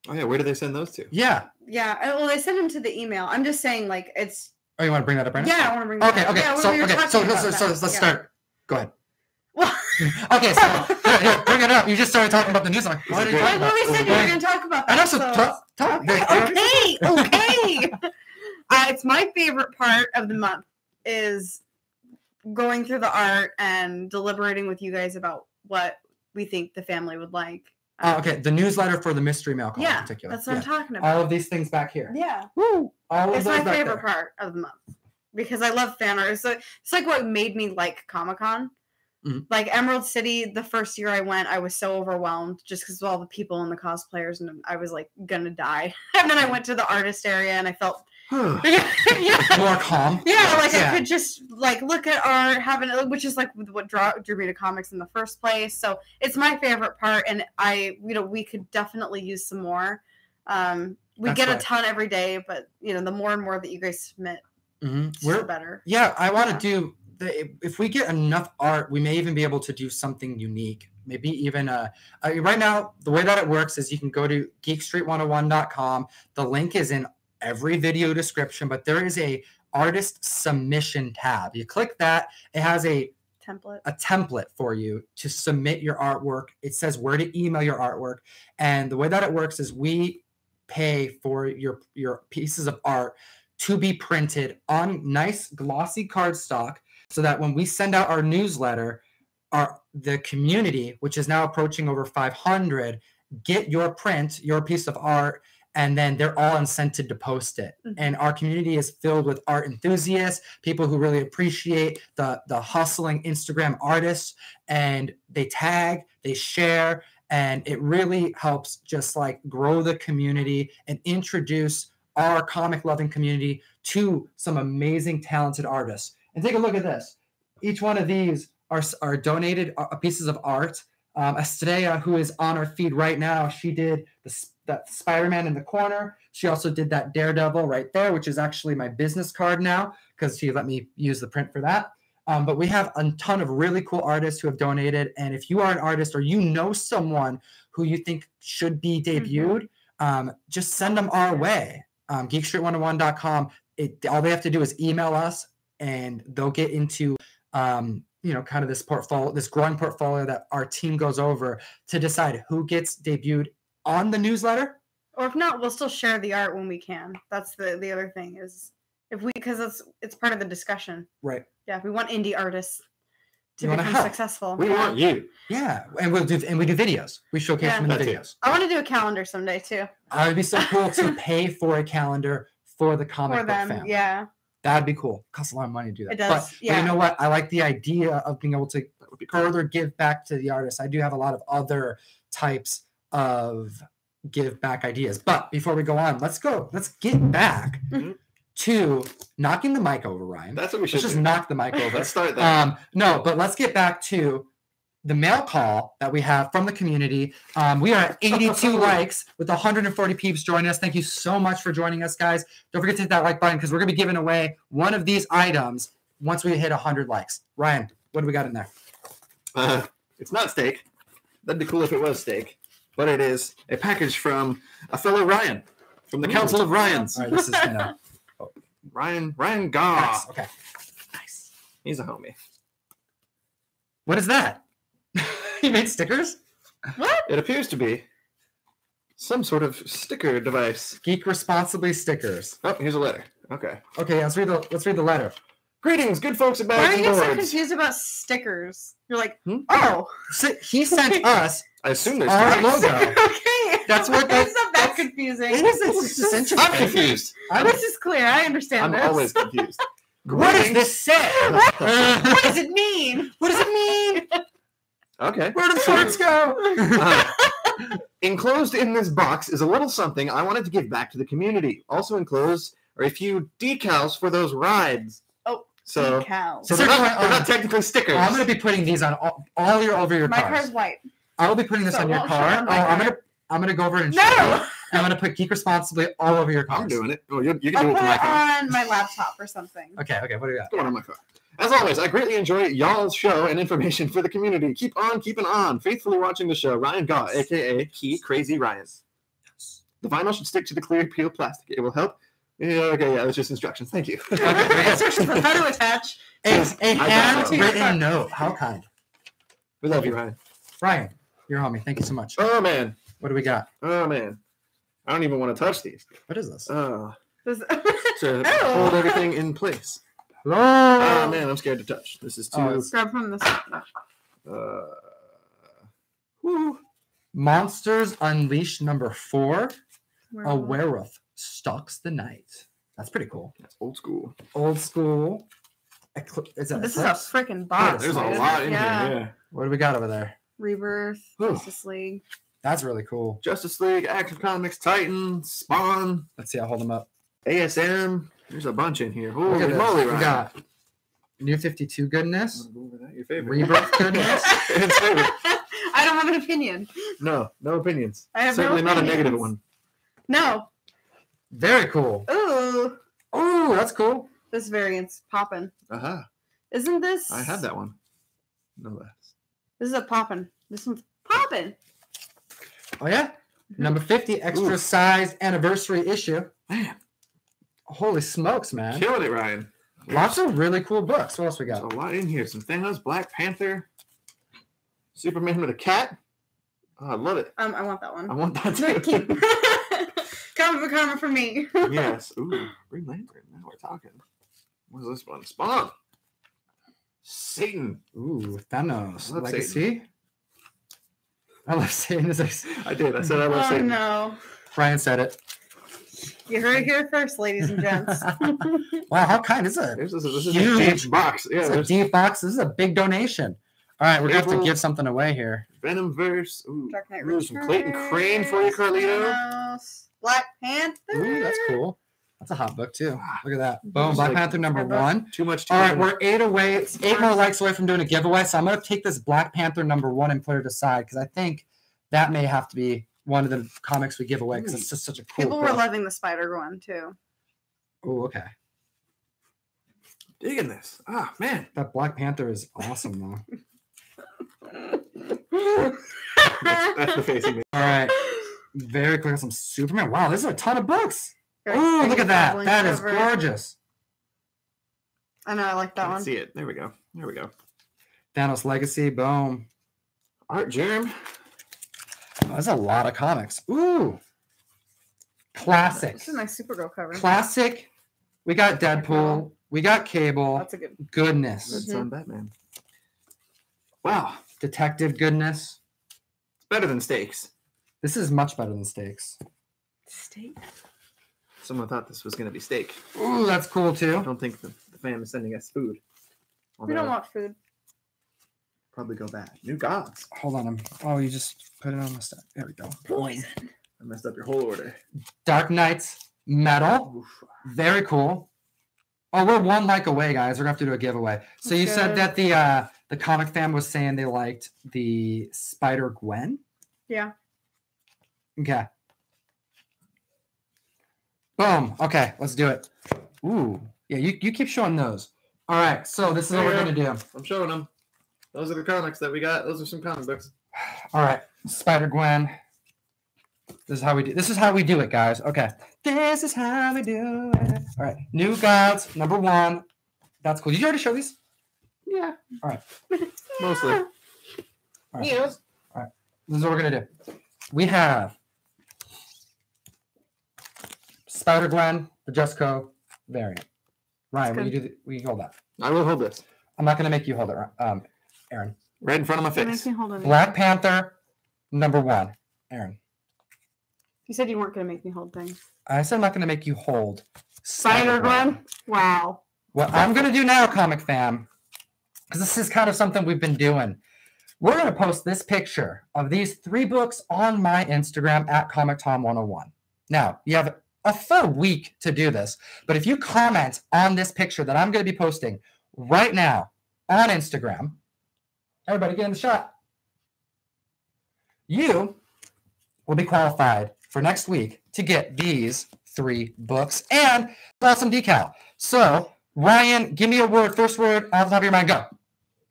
Oh yeah, where do they send those to? Yeah. Well, they send them to the email. I'm just saying, like, it's. Oh, you want to bring that up right now? Yeah, I want to bring that up. Okay. Yeah, So let's start. Go ahead. Well, okay, so bring it up. You just started talking about the newsletter. What are you talking about? we said you were going to talk about that. I know, so talk. Okay. It's my favorite part of the month is going through the art and deliberating with you guys about what we think the family would like. Okay, the newsletter for the mystery mail call in particular. That's what I'm talking about. All of these things back here. Yeah. Woo! All of it's those my back favorite there. part of the month because I love fan art. So it's like what made me like Comic-Con. Mm-hmm. Like Emerald City, the first year I went, I was so overwhelmed just because of all the people and the cosplayers, and I was like gonna die. And then I went to the artist area, and I felt more calm. Yeah, like I could just like look at art, which is like what drew me to comics in the first place. So it's my favorite part, and we could definitely use some more. We get a ton every day, but the more and more that you guys submit, the better. Yeah, I want to do. If we get enough art, we may even be able to do something unique. Maybe even right now, the way that it works is you can go to geekstreet101.com. The link is in every video description, but there is a artist submission tab. You click that, it has a template for you to submit your artwork. It says where to email your artwork. And the way that it works is we pay for your pieces of art to be printed on nice glossy cardstock, so that when we send out our newsletter, the community, which is now approaching over 500, get your print, your piece of art, and then they're all incented to post it. Mm-hmm. And our community is filled with art enthusiasts, people who really appreciate the hustling Instagram artists, and they tag, they share, and it really helps just like grow the community and introduce our comic loving community to some amazing, talented artists. And take a look at this. Each one of these are donated pieces of art. Estrella, who is on our feed right now, she did that Spider-Man in the corner. She also did that Daredevil right there, which is actually my business card now because she let me use the print for that. But we have a ton of really cool artists who have donated. And if you are an artist or you know someone who you think should be debuted, just send them our way. Geekstreet101.com. All they have to do is email us, and they'll get into kind of this portfolio, this growing portfolio that our team goes over to decide who gets debuted on the newsletter. Or if not, we'll still share the art when we can. That's the other thing is because it's part of the discussion. Right. Yeah, we want indie artists to become successful. We want you. Yeah, and we do videos. We showcase them in the videos. I want to do a calendar someday too. It would be so cool to pay for a calendar for the comic book fam. Yeah. That'd be cool. Costs a lot of money to do that. It does, But you know what? I like the idea of being able to further give back to the artists. I do have a lot of other types of give back ideas. But before we go on, let's get back to knocking the mic over, Ryan. That's what we should just do. knock the mic over. Let's start there. No, but let's get back to the mail call that we have from the community. We are at 82 likes with 140 peeps joining us. Thank you so much for joining us, guys. Don't forget to hit that like button because we're going to be giving away one of these items once we hit 100 likes. Ryan, what do we got in there? It's not steak. That'd be cool if it was steak. But it is a package from a fellow Ryan, from the Council of Ryans. All right, this is gonna... Ryan Gaw. Nice. Okay. Nice. He's a homie. What is that? He made stickers? What? It appears to be some sort of sticker device. Geek Responsibly stickers. Oh, here's a letter. Okay. Okay, let's read the letter. Greetings, good folks at Why are Bags and you so Boards. confused about stickers? You're like, oh. So he sent us I assume there's our stickers. logo. Okay. That's what It's not that confusing. It is. It's just interesting. I'm confused. This is clear. I understand I'm this. always confused. What does this say? What does it mean? What does it mean? Okay. Where do the swords go? Enclosed in this box is a little something I wanted to give back to the community. Also enclosed are a few decals for those rides. Oh, so cows. so they're not technically stickers. I'm going to be putting these on all over your My cars. car's white. I will be putting this So on your it won't car. show on my I'm gonna go over and No! show you. I'm gonna put Geek Responsibly all over your cars. I'm doing it. Oh, you can I'll do it put with my it car. on my laptop or something. Okay, what do we got? Go on my car. As always, I greatly enjoy y'all's show and information for the community. Keep on keeping on. Faithfully watching the show, Ryan Gaw, a.k.a. Key Crazy Ryan. The vinyl should stick to the clear peel plastic. It will help. Yeah, okay, yeah, that's just instructions. Thank you. Instructions on how to attach. A handwritten note. How kind. We love you, Ryan. Ryan, you're homie. Thank you so much. Oh, man. What do we got? Oh, man. I don't even want to touch these. What is this? To Oh. hold everything in place. Hello. Oh, man, I'm scared to touch. This is too... Oh, Grab from this. Woo. Monsters Unleashed #4. Where A was it? werewolf stalks the night. That's pretty cool. That's old school. Old school. Is that This is a Eclipse? freaking Yeah, box. there's a right? lot in Yeah. here, yeah. What do we got over there? Rebirth, Whew. Justice League. That's really cool. Justice League, Action Comics, Titan, Spawn, Let's see. I'll hold them up. ASM. There's a bunch in here. Look Holy at this. moly, We Ryan. got New 52 goodness. Go over that. Your favorite. Rebirth goodness. His favorite. I don't have an opinion. No opinions. I have Certainly no not a opinions. negative one. No. Very cool. Ooh. Oh, that's cool. This variant's poppin'. Aha. Isn't this? I have that one. No less. This is a poppin'. This one's poppin'. Oh yeah. Number 50 extra Ooh. size anniversary issue. Man, Holy smokes, man. killing it, Ryan. Lots of really cool books. What else we There's got? a lot in here. Some Thanos, Black Panther, Superman with a cat. Oh, I love it. I want that one. I want that Keep. too. Karma for me. Yes. Ooh, Green Lantern. Now we're talking. What is this one? Spawn. Satan. Ooh, Thanos. I love Legacy. I love Satan. I did. I said I love Oh Satan. no. Brian said it. You heard it here first, ladies and gents. Wow, how kind is it? This is a Huge. deep box. Yeah, It's a there's deep box. This is a big donation. All right, we're going to have to April. give something away here. Venomverse. Ooh, Dark Knight ooh, some Clayton Crane for you, Carlito. Thanos, Black Panther. Ooh, that's cool. That's a hot book, too. Look at that. Mhm. Boom. It's Black like- Panther #1. Too much. All right, we're 8 away. It's 8 more likes away from doing a giveaway. So I'm going to take this Black Panther #1 and put it aside because I think that may have to be one of the comics we give away because it's just such a cool People were book. loving the Spider-Gwen too. Oh, okay. digging this. Ah, man. That Black Panther is awesome, though. That's the face he made. All right. Very quick. Some Superman. Wow, this is a ton of books. Very Oh, look big at that. traveling That is cover. gorgeous. I know, I like that Can't one. see it. There we go. There we go. Thanos Legacy. Boom. Art Germ. Oh, that's a lot of comics. Ooh. Classic. This is a nice Supergirl cover. Classic. We got Deadpool. We got Cable. That's a good. Goodness. Red Sun Batman. Wow. Detective goodness. It's better than Stakes. This is much better than Stakes. State. someone thought this was going to be steak. Ooh, that's cool I too. don't think the fam is sending us food. We don't want food. Probably go bad. New gods. Hold on. Oh, you just put it on the stuff. There we go. Poison. I messed up your whole order. Dark Knights metal. Oof. Very cool. Oh, we're 1 like away, guys. We're gonna have to do a giveaway. So you said that the comic fam was saying they liked the Spider-Gwen. Yeah. Okay. Boom. Okay, let's do it. Ooh. Yeah, you keep showing those. All right, so this is what we're gonna do. I'm showing them. Those are the comics that we got. Those are some comic books. All right, Spider-Gwen. This is how we do. This is how we do it, guys. Okay. This is how we do it. All right. New gods, #1. That's cool. Did you already show these? Yeah. All right. Mostly. All right. Yes. All right. This is what we're gonna do. We have Spider-Gwen, the Justco variant. Ryan, will you hold that? I will hold this. I'm not gonna make you hold it, Aaron. Right in front of my It face. makes me hold it. Black Panther, #1. Aaron. You said you weren't going to make me hold things. I said I'm not gonna make you hold Spider-Gwen? Wow. What I'm going to do now, comic fam, because this is kind of something we've been doing. We're going to post this picture of these 3 books on my Instagram at ComicTom101. Now, you have a full week to do this, but if you comment on this picture that I'm going to be posting right now on Instagram, everybody get in the shot. You will be qualified for next week to get these 3 books and awesome decal. So, Ryan, give me a word. First word off the top of your mind. Go.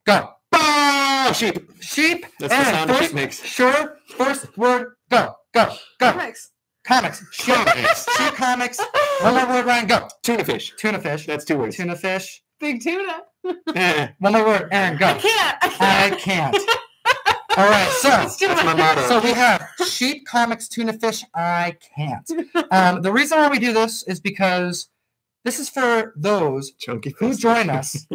Go. Oh, sheep. Sheep. That's the sound a sheep makes. Sure. First word. Go. Go. Go. Comics. Comics. Sheep. Sheep comics. One more word, Ryan. Go. Tuna fish. Tuna fish. That's 2 words. Tuna fish. Big tuna. One more word. Aaron, go. I can't. All right. So. That's my motto. So we have sheep, comics, tuna fish. I can't. The reason why we do this is because this is for those Chunky who fish. join us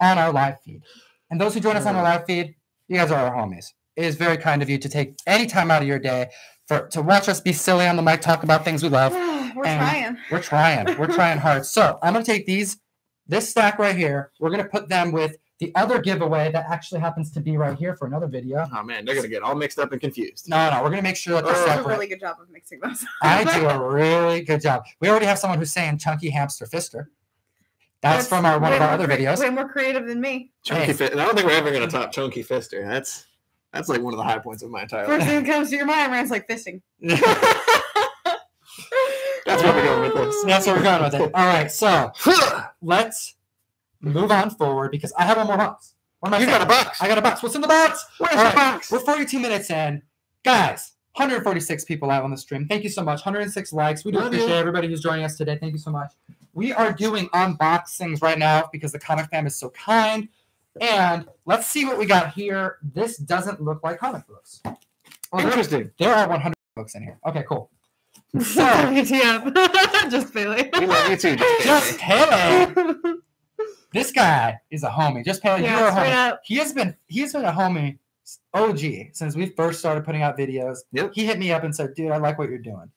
on our live feed. And those who join us on our live feed, you guys are our homies. It is very kind of you to take any time out of your day to watch us be silly on the mic, talk about things we love. We're And trying. We're trying. We're trying hard. So I'm going to take this stack right here. We're going to put them with the other giveaway that actually happens to be right here for another video. Oh, man. They're going to get all mixed up and confused. No. We're going to make sure that they're You do a separate. really good job of mixing those. I do a really good job. We already have someone who's saying Chunky Hamster Fister. That's from one of our other videos. Way more creative than me. Chunky fish. I don't think we're ever going to top Chunky Fister. That's like one of the high points of my entire First life. thing that comes to your mind, Rand's like fisting. That's where we're going with this. That's where we're going with it. All right, so let's move on forward because I have one more box. What am I You saying? got a box. I got a box. What's in the box? Where's All the right, box? We're 42 minutes in. Guys, 146 people out on the stream. Thank you so much. 106 likes. We do Love appreciate you. everybody who's joining us today. Thank you so much. We are doing unboxings right now because the comic fam is so kind. And let's see what we got here. This doesn't look like comic books. Oh, Interesting. there are 100 books in here. Okay, cool. So, Just Bailey. We love you too. just Pele. This guy is a homie. Just Pele, Yeah, you're a straight homie. up. He has been a homie OG since we first started putting out videos. Yep. He hit me up and said, dude, I like what you're doing.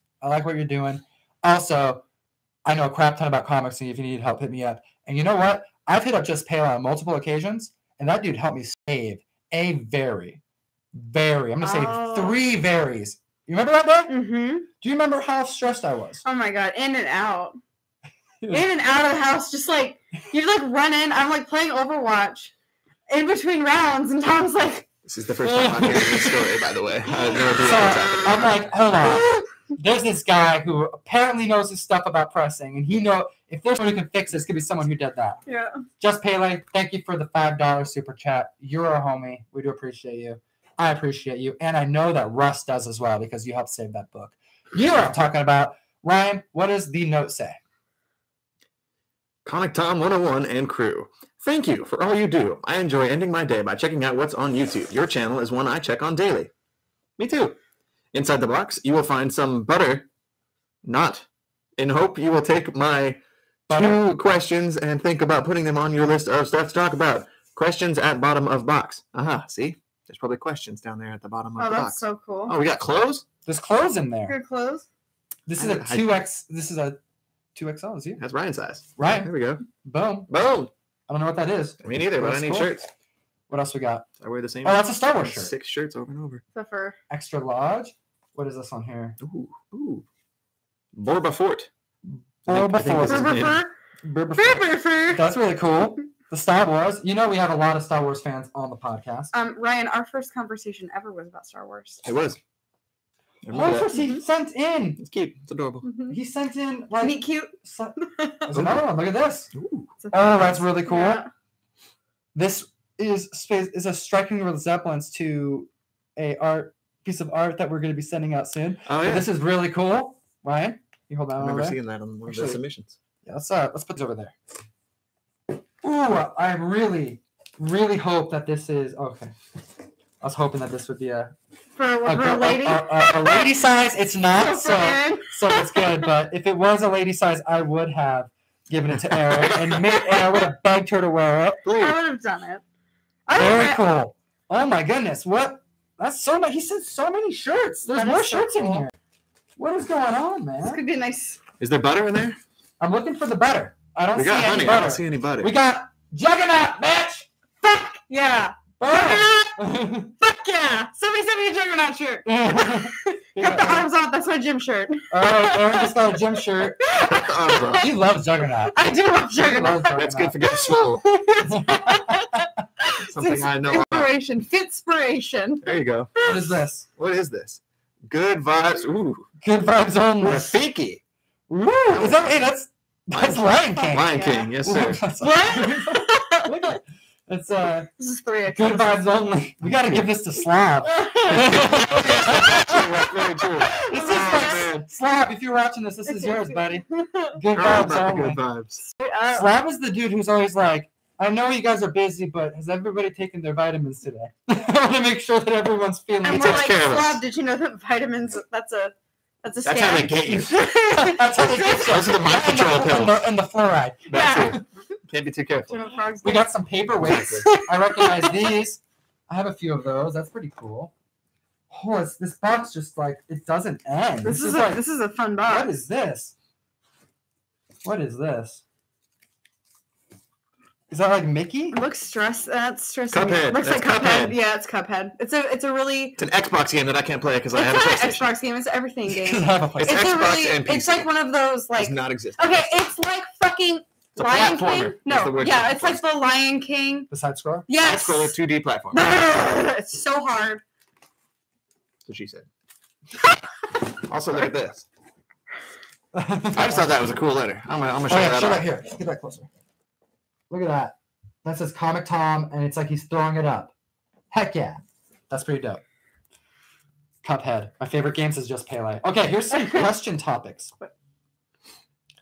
Also, I know a crap ton about comics, and if you need help, hit me up. And you know what? I've hit up Just Pele on multiple occasions, and that dude helped me save a very, I'm going to say 3 varies. You remember that day? Mm-hmm. Do you remember how stressed I was? Oh my god, in and out. In and out of the house, just like you like run in. I'm like playing Overwatch in between rounds, and Tom's like, This is the first time I'm hearing this story, by the way. I have no idea So what's happening. I'm like, hold on. There's this guy who apparently knows his stuff about pressing, and if there's someone who can fix this, it could be someone who did that. yeah. Just Pele, thank you for the $5 super chat. You're a homie. We do appreciate you. I appreciate you, and I know that Russ does as well because you helped save that book. You know what I'm talking about, Ryan. What does the note say? Comic Tom 101 and crew. Thank you for all you do. I enjoy ending my day by checking out what's on YouTube. Your channel is one I check on daily. Me too. Inside the box, you will find some butter. Not. In hope you will take my 2 questions and think about putting them on your list of stuff to talk about. Questions at bottom of box. Aha, see? There's probably questions down there at the bottom of Oh, the that's box. so cool. Oh, we got clothes? There's clothes in there. Good clothes. This is a 2X. This is a 2XL is you. That's Ryan's size. Right. There we go. Boom. Boom. I don't know what that is. Me neither, but I need Cool. shirts. What else we got? I wear the same. Oh, that's a Star Wars shirt. 6 shirts over and over. The fur. Extra large. What is this on here? Ooh. Borba Fort. Borba Fort. Fur. That's really cool. The Star Wars. You know we have a lot of Star Wars fans on the podcast. Ryan, our first conversation ever was about Star Wars. It was. He sent in. It's cute. It's adorable. He sent in like Meet cute. There's another one. Look at this. Ooh. Oh, that's really cool. Yeah. This is a striking resemblance to a piece of art that we're going to be sending out soon. Oh yeah. This is really cool. Ryan, you hold that I on remember over there. seeing that on one of the Actually- submissions. Yeah, let's put this over there. Ooh, I really, really hope that this is okay. I was hoping that this would be a For a lady. a lady size. It's not, so Aaron. it's good. But if it was a lady size, I would have given it to Erin, and I would have begged her to wear it. I would have done it. Very cool. Oh my goodness, what? That's so much. He said so many shirts. There's That more is so shirts in cool. here. What is going on, This man? could be a nice. Is there butter in there? I'm looking for the butter. I don't We see got any honey. I butter. don't see any butter. We got Juggernaut, bitch. Fuck yeah. Oh. Fuck yeah. Somebody send me a Juggernaut shirt. Got the arms off. That's my gym shirt. Erin just got a gym shirt. Oh, He loves Juggernaut. I do love He Juggernaut. loves that's good Juggernaut. for getting swole. Something I know. Inspiration. Fitspiration. There you go. What is this? What is this? Good vibes. Ooh. Good vibes only. Rafiki. Ooh, is that? Hey, that's Lion King. Lion Yeah. King. Yes, sir. What? Look at it. It's This is 3X. good vibes only. We got to give this to Slav. Very true. This is Oh, like, Slav, if you're watching this, this is yours, buddy. Good All vibes about the only. good vibes. Slav is the dude who's always like, I know you guys are busy, but has everybody taken their vitamins today? I want to make sure that everyone's feeling And it. we're takes like, care of us. Slav, did you know that vitamins, that's a That's how they scam? get you. That's how they get you. Those are the mind control pills. And the fluoride. That's Yeah. it. Can't be too careful. Do you know what frogs We do? got some paperweights. I recognize these. I have a few of those. That's pretty cool. Oh, this box just like, it doesn't end. This is like, this is a fun box. what is this? What is this? Is that like Mickey? It looks that's stressing. Cuphead. Looks like That's Cuphead. Cuphead. Yeah, it's Cuphead. It's a really It's an Xbox game that I can't play because I it's have a not an PlayStation. Xbox game. It's an everything Does game. have a place. It's It's a Xbox really. and PC. It's like one of those Does like. not exist. Okay, it's like fucking It's a Lion platformer, King. is the No, word yeah, you're it's like the Lion King. The side scroller? Yes. Scroller 2D platform. It's so hard. That's what she said. Also, look at this. I just thought that was a cool letter. I'm gonna show Oh, yeah, that show off. that here. Get that closer. Look at that. That says Comic Tom, and it's like he's throwing it up. Heck yeah. That's pretty dope. Cuphead. My favorite games is just Pele. Okay, here's some question topics.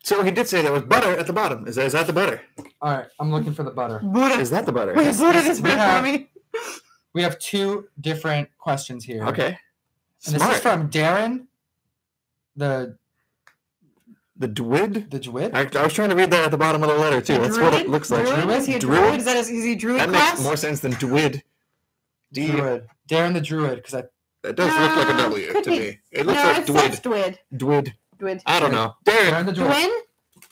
So he did say there was butter at the bottom. Is that the butter? All right, I'm looking for the butter. Buddha. Is that the butter? Wait, Buddha is we better have- for me. We have two different questions here. Okay. And this Smart. is from Darren, the Dwid? Dwid. I was trying to read that at the bottom of the letter too. That's what it Druid? looks like. Druid? Is he a Druid? druid? Is he a druid That class? makes more sense than Dwid. Druid. Darren the Druid, because I That does look like a W could to be. me. It looks no, like it says Dwid. Dwid. Dwid. I don't know. Darren, Darren the Druid. Dwin?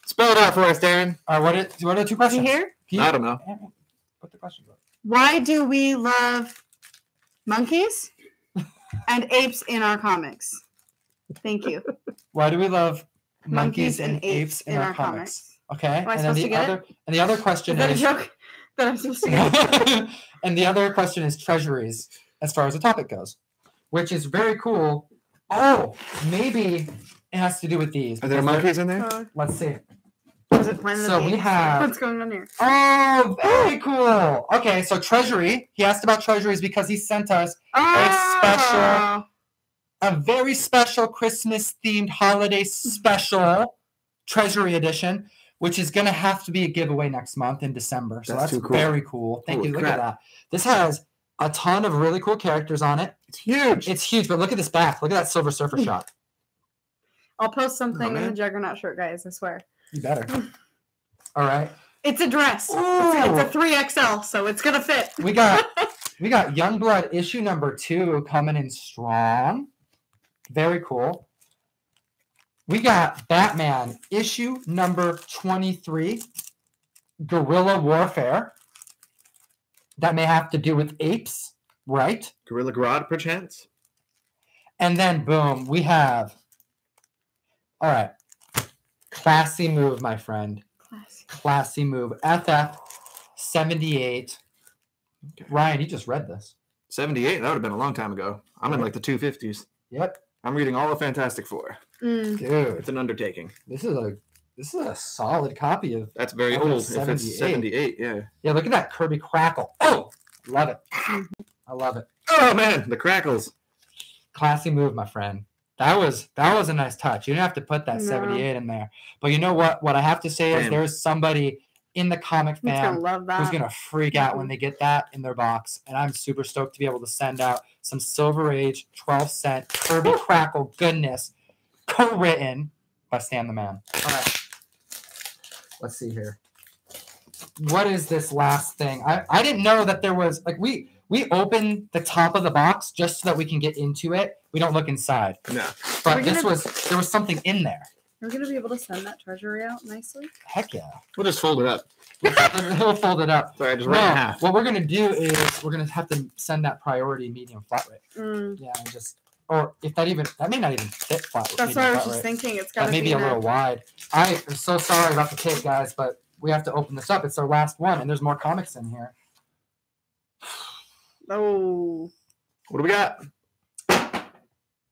spell it out for us, Darren. What are the two Is he questions? here? Can you- I don't know. Put the questions up. Why do we love monkeys and apes in our comics? Thank you. Why do we love monkeys and apes in our comics? Okay. Am I supposed to get it? And the other Is question that a is joke that I'm supposed to get? and the other question is treasuries as far as the topic goes, which is very cool. Oh, maybe it has to do with these. Are there because monkeys in there? Let's see. Was it Planet of So the we Apes? have- What's going on here? Oh, very cool. Okay, so treasury. He asked about treasuries because he sent us Oh, a very special Christmas-themed holiday special treasury edition, which is going to have to be a giveaway next month in December. So That's that's too cool. very cool. Thank Holy you. Look crap. at that. This has a ton of really cool characters on it. It's huge. It's huge, but look at this back. Look at that Silver Surfer shot. I'll post something Oh, in the man. Juggernaut shirt, guys. I swear. You better. All right. It's a dress. Ooh. It's a 3XL, so it's gonna fit. We got Youngblood issue number 2 coming in strong. Very cool. We got Batman issue number 23, Guerrilla Warfare. That may have to do with apes, right? Guerrilla Grodd, perchance. And then, boom, we have... All right. Classy move, my friend. Classy move. FF78. Okay. Ryan, you just read this. 78? That would have been a long time ago. I'm in like the 250s. Yep. I'm reading all of Fantastic Four. Mm. Dude, It's an undertaking. this is a solid copy of... That's very Oh, old. it's If it's 78, yeah. Yeah, look at that Kirby crackle. Oh, love it. I love it. Oh, man, the crackles. Classy move, my friend. That was a nice touch. You didn't have to put that No. 78 in there. But you know what? What I have to say is Damn. there's somebody in the comic I'm gonna fam love that. who's going to freak out when they get that in their box. And I'm super stoked to be able to send out some Silver Age 12-cent Kirby Crackle goodness co-written by Stan the Man. All right. Let's see here. What is this last thing? I didn't know that there was, like, we open the top of the box just so that we can get into it. We don't look inside. No. But We're there gonna- was something in there. We're gonna be able to send that treasury out nicely. Heck yeah. We'll just fold it up. He'll fold it up. Sorry, just right in No, half. what we're gonna do is we're gonna have to send that priority medium flat rate. Mm. Yeah, and just, or if that may not even fit flat rate. That's medium what I was flat just rate. thinking. It's gotta That may be be a little wide. I am so sorry about the tape, guys, but we have to open this up. It's our last one, and there's more comics in here. Oh. What do we got?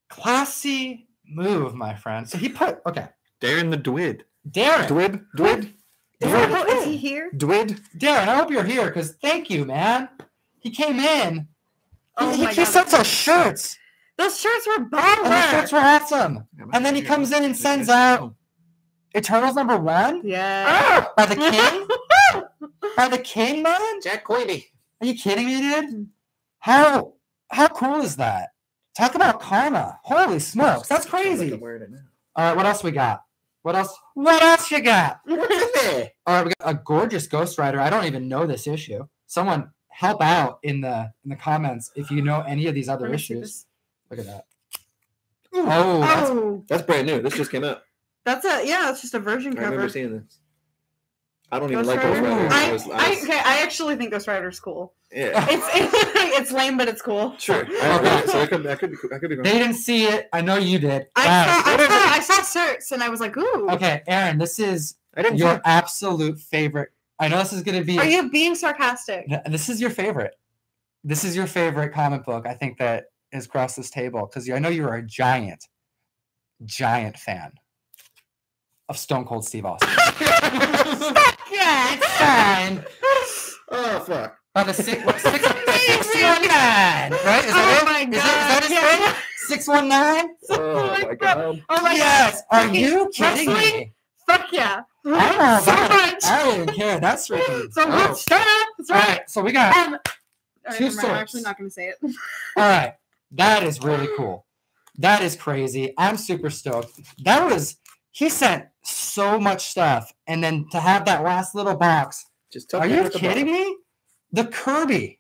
Classy move, my friend. So he put, okay, Darren the Dwid. Darren. Dwid? Is he here? Dwid? Darren, I hope you're here because thank you, man. He came in. Oh he my sent God. us shirts, Those shirts were and the baller. shirts were awesome. And then he comes in and sends out Eternals #1 Yeah. by the King. By the King, man. Jack Queenie. Are you kidding me, dude? How cool is that? Talk about karma. Holy smokes, that's crazy. All right, what else we got? What else you got? All right, we got a gorgeous Ghost Rider. I don't even know this issue. Someone help out in the comments if you know any of these other Let me see issues. this. Look at that. Oh, Oh, That's brand new. This just came out. that's just a version I remember cover. seeing this. I don't even Ghost like Ghost Rider? Rider. I actually think Ghost Rider's cool. Yeah. It's lame, but it's cool. Sure. So I could be wrong. they didn't see it. I know you did. Guys, I saw shirts and I was like, ooh. okay, Aaron, this is I didn't your see absolute favorite. I know this is going to be. Are you being sarcastic? This is your favorite. This is your favorite comic book, I think, that is across this table because I know you're a giant fan of Stone Cold Steve Austin. Yeah, it's fine. Oh, fuck. By the 619, right? Is that Oh it? my Is that his God, thing? 619? Oh, my God. Oh my Yes. God. Are you kidding me? Wrestling? Fuck yeah. I don't know So about it. much. I don't even care. That's freaking. So much. Oh. Shut up. That's All right. right, so we got. All right, Two never mind, I'm swords. actually not going to say it. All right, that is really cool. That is crazy. I'm super stoked. He sent so much stuff, and then to have that last little box. Just Are you kidding me? The Kirby,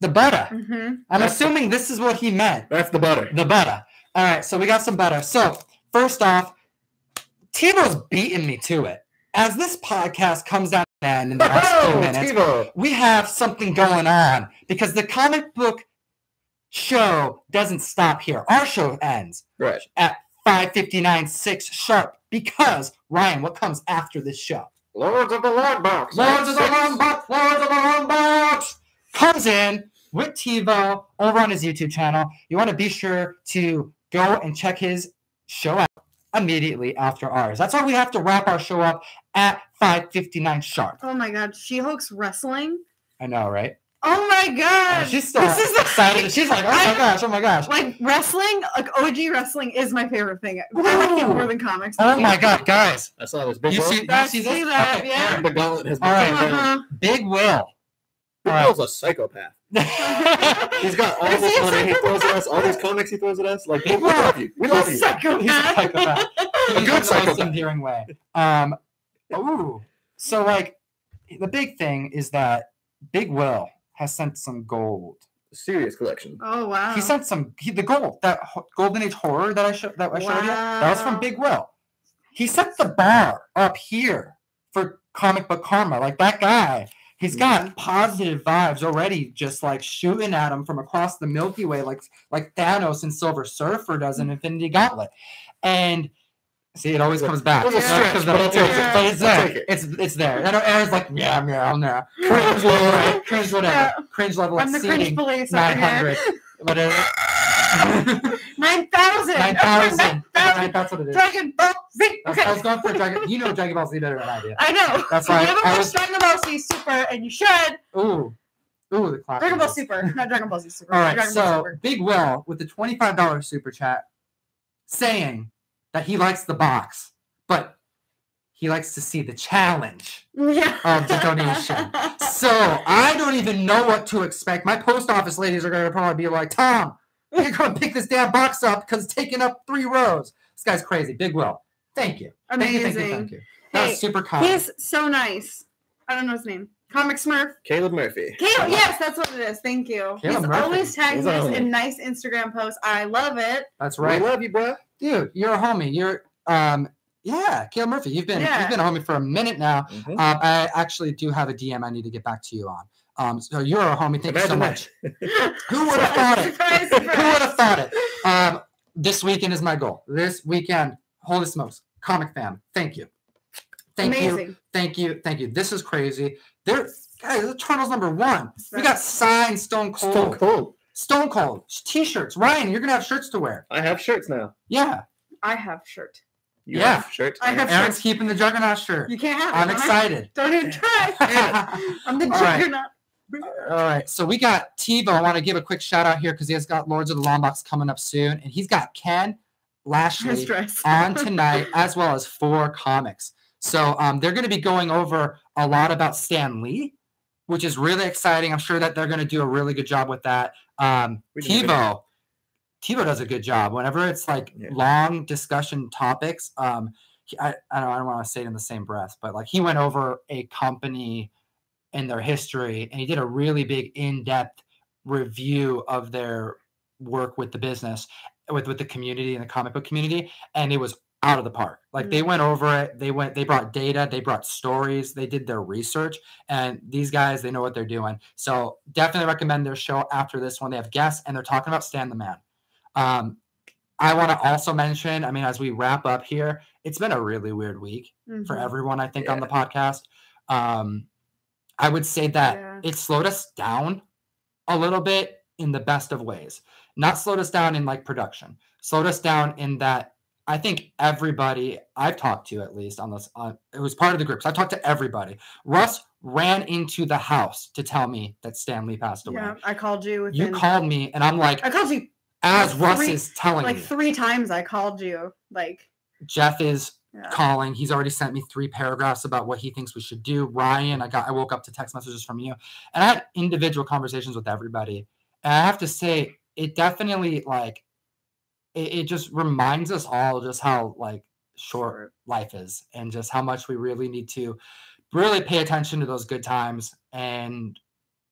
the butter. Mm-hmm. I'm assuming this is what he meant. That's the butter. The butter. All right, so we got some butter. So first off, TiVo's beating me to it. As this podcast comes down to the end in the last few minutes, TiVo. we have something going on because the comic book show doesn't stop here. Our show ends Right. at 5:59:06 sharp because, Ryan, what comes after this show? Lords of the Long Box. Lords of the Long Box, Lords of the Long Box comes in with TiVo over on his YouTube channel. You want to be sure to go and check his show out immediately after ours. That's why we have to wrap our show up at 5:59 sharp. Oh my God. She-Hulk's wrestling. I know, right? Oh my God. She's still This is excited. She's like, oh my gosh. Like wrestling, like OG wrestling is my favorite thing. I like it more than comics. Oh my God, guys. I saw this big You Will. see I this? see that, Okay, yeah. Aaron. The gauntlet has been All right. thrown down. Uh-huh. Big Will. Big All right. Will's a psychopath. He's got all Is this he a money he throws at us, all these comics he throws at us. Like, we love you. We love you. He's a psychopath. He's good in the most psychopath. endearing way. Ooh. So, like, the big thing is that Big Will has sent some gold. Serious collection. Oh wow. He sent some the gold, that Golden Age horror that I showed you. That was from Wow. Big Will. He set the bar up here for comic book karma. Like that guy, he's got positive vibes already, just like shooting at him from across the Milky Way, like Thanos and Silver Surfer does in Infinity Gauntlet. And see, it always comes back. It was a stretch, but I'll take it. But it's there. I'll take it. It's there. And Aaron's like, yeah. Cringe level, cringe whatever. Yeah. Cringe level. I'm the cringe police over 900. Whatever. 9,000. 9,000. That's what it is. Dragon Ball Z. I was going for Dragon. You know Dragon Ball Z better than I do. I know. That's why you haven't I watched was. Dragon Ball Z Super, and you should. Ooh, the classic. Dragon Ball Super, not Dragon Ball Z Super. All right, Dragon Ball so Super. Big Will with the $25 super chat saying that he likes the box, but he likes to see the challenge Yeah. of the donation. So I don't even know what to expect. My post office ladies are going to probably be like, Tom, you're going to pick this damn box up because it's taking up 3 rows. This guy's crazy. Big Will. Thank you. Amazing. Thank you. That was super kind. He's so nice. I don't know his name. Comic Smurf. Caleb Murphy. Caleb, yes, that's what it is. Thank you. Caleb He's Murphy. always tagging He's a us homie. in nice Instagram posts. I love it. That's We right. love you, bro. Dude, you're a homie. You're yeah, Caleb Murphy. You've been a homie for a minute now. Mhm. I actually do have a DM I need to get back to you on. So you're a homie. Thank you so Imagine much. that. Who would have thought it? Surprise, Who would surprise. have thought it? This weekend is my goal. This weekend, holy smokes, comic fam. Thank you. Amazing. Thank you. This is crazy. Guys, the Toronto's #1. We got signed Stone Cold. Stone Cold. T-shirts. Ryan, you're gonna have shirts to wear. I have shirts now. Yeah. I have shirt. You Yeah. have shirts. I have Aaron's shirts. keeping the Juggernaut shirt. You can't have it. I'm Don't excited. Don't even try. I'm the All right. juggernaut. All right, so we got TiVo. I want to give a quick shout out here because he has got Lords of the Long Box coming up soon, and he's got Ken Lashley Stress. on tonight, as well as 4 comics. So they're going to be going over a lot about Stan Lee, which is really exciting. I'm sure that they're going to do a really good job with that. TiVo does a good job whenever it's like long discussion topics. I don't want to say it in the same breath, but like he went over a company and their history, and he did a really big in-depth review of their work with the business, with the community and the comic book community, and it was out of the park. Like they went over it, they brought data, they brought stories, they did their research, and these guys, they know what they're doing. So definitely recommend their show after this one. They have guests and they're talking about Stan the Man. I want to also mention, I mean, as we wrap up here, it's been a really weird week for everyone, I think, on the podcast. I would say that it slowed us down a little bit in the best of ways. Not slowed us down in like production. Slowed us down in that I think everybody I've talked to, at least on this, it was part of the group. So I talked to everybody. Russ ran into the house to tell me that Stan Lee passed away. Yeah, I called you. You called me, and I'm like, I called you as like Russ is telling like me. 3 times. I called you. Like Jeff is calling. He's already sent me 3 paragraphs about what he thinks we should do. Ryan, I woke up to text messages from you, and I had individual conversations with everybody. And I have to say, it definitely like it just reminds us all just how like short life is, and just how much we really need to really pay attention to those good times and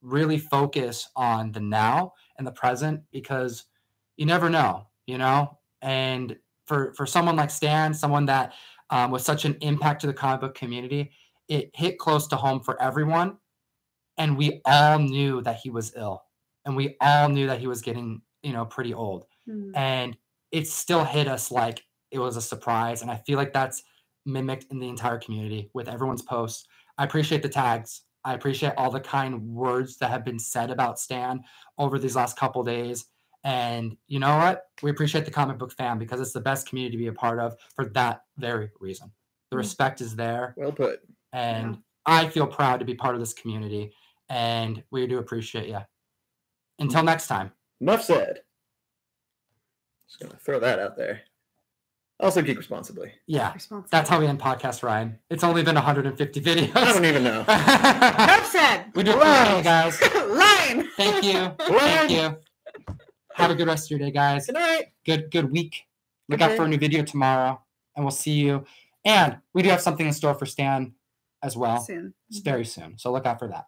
really focus on the now and the present, because you never know, you know. And for someone like Stan, someone that was such an impact to the comic book community, it hit close to home for everyone. And we all knew that he was ill, and we all knew that he was getting, pretty old. And it still hit us like it was a surprise. And I feel like that's mimicked in the entire community with everyone's posts. I appreciate the tags. I appreciate all the kind words that have been said about Stan over these last couple days. And you know what? We appreciate the comic book fan, because it's the best community to be a part of for that very reason. The respect is there. Well put. And I feel proud to be part of this community, and we do appreciate you. Until next time. Enough said. Just gonna throw that out there. Also, geek responsibly. Yeah, that's how we end podcast, Ryan. It's only been 150 videos. I don't even know. Enough said. We do appreciate it, guys. Line. Thank you. Thank you. Have a good rest of your day, guys. Good night. Good week. Look out for a new video tomorrow, and we'll see you. And we do have something in store for Stan as well. Soon. It's very soon, so look out for that.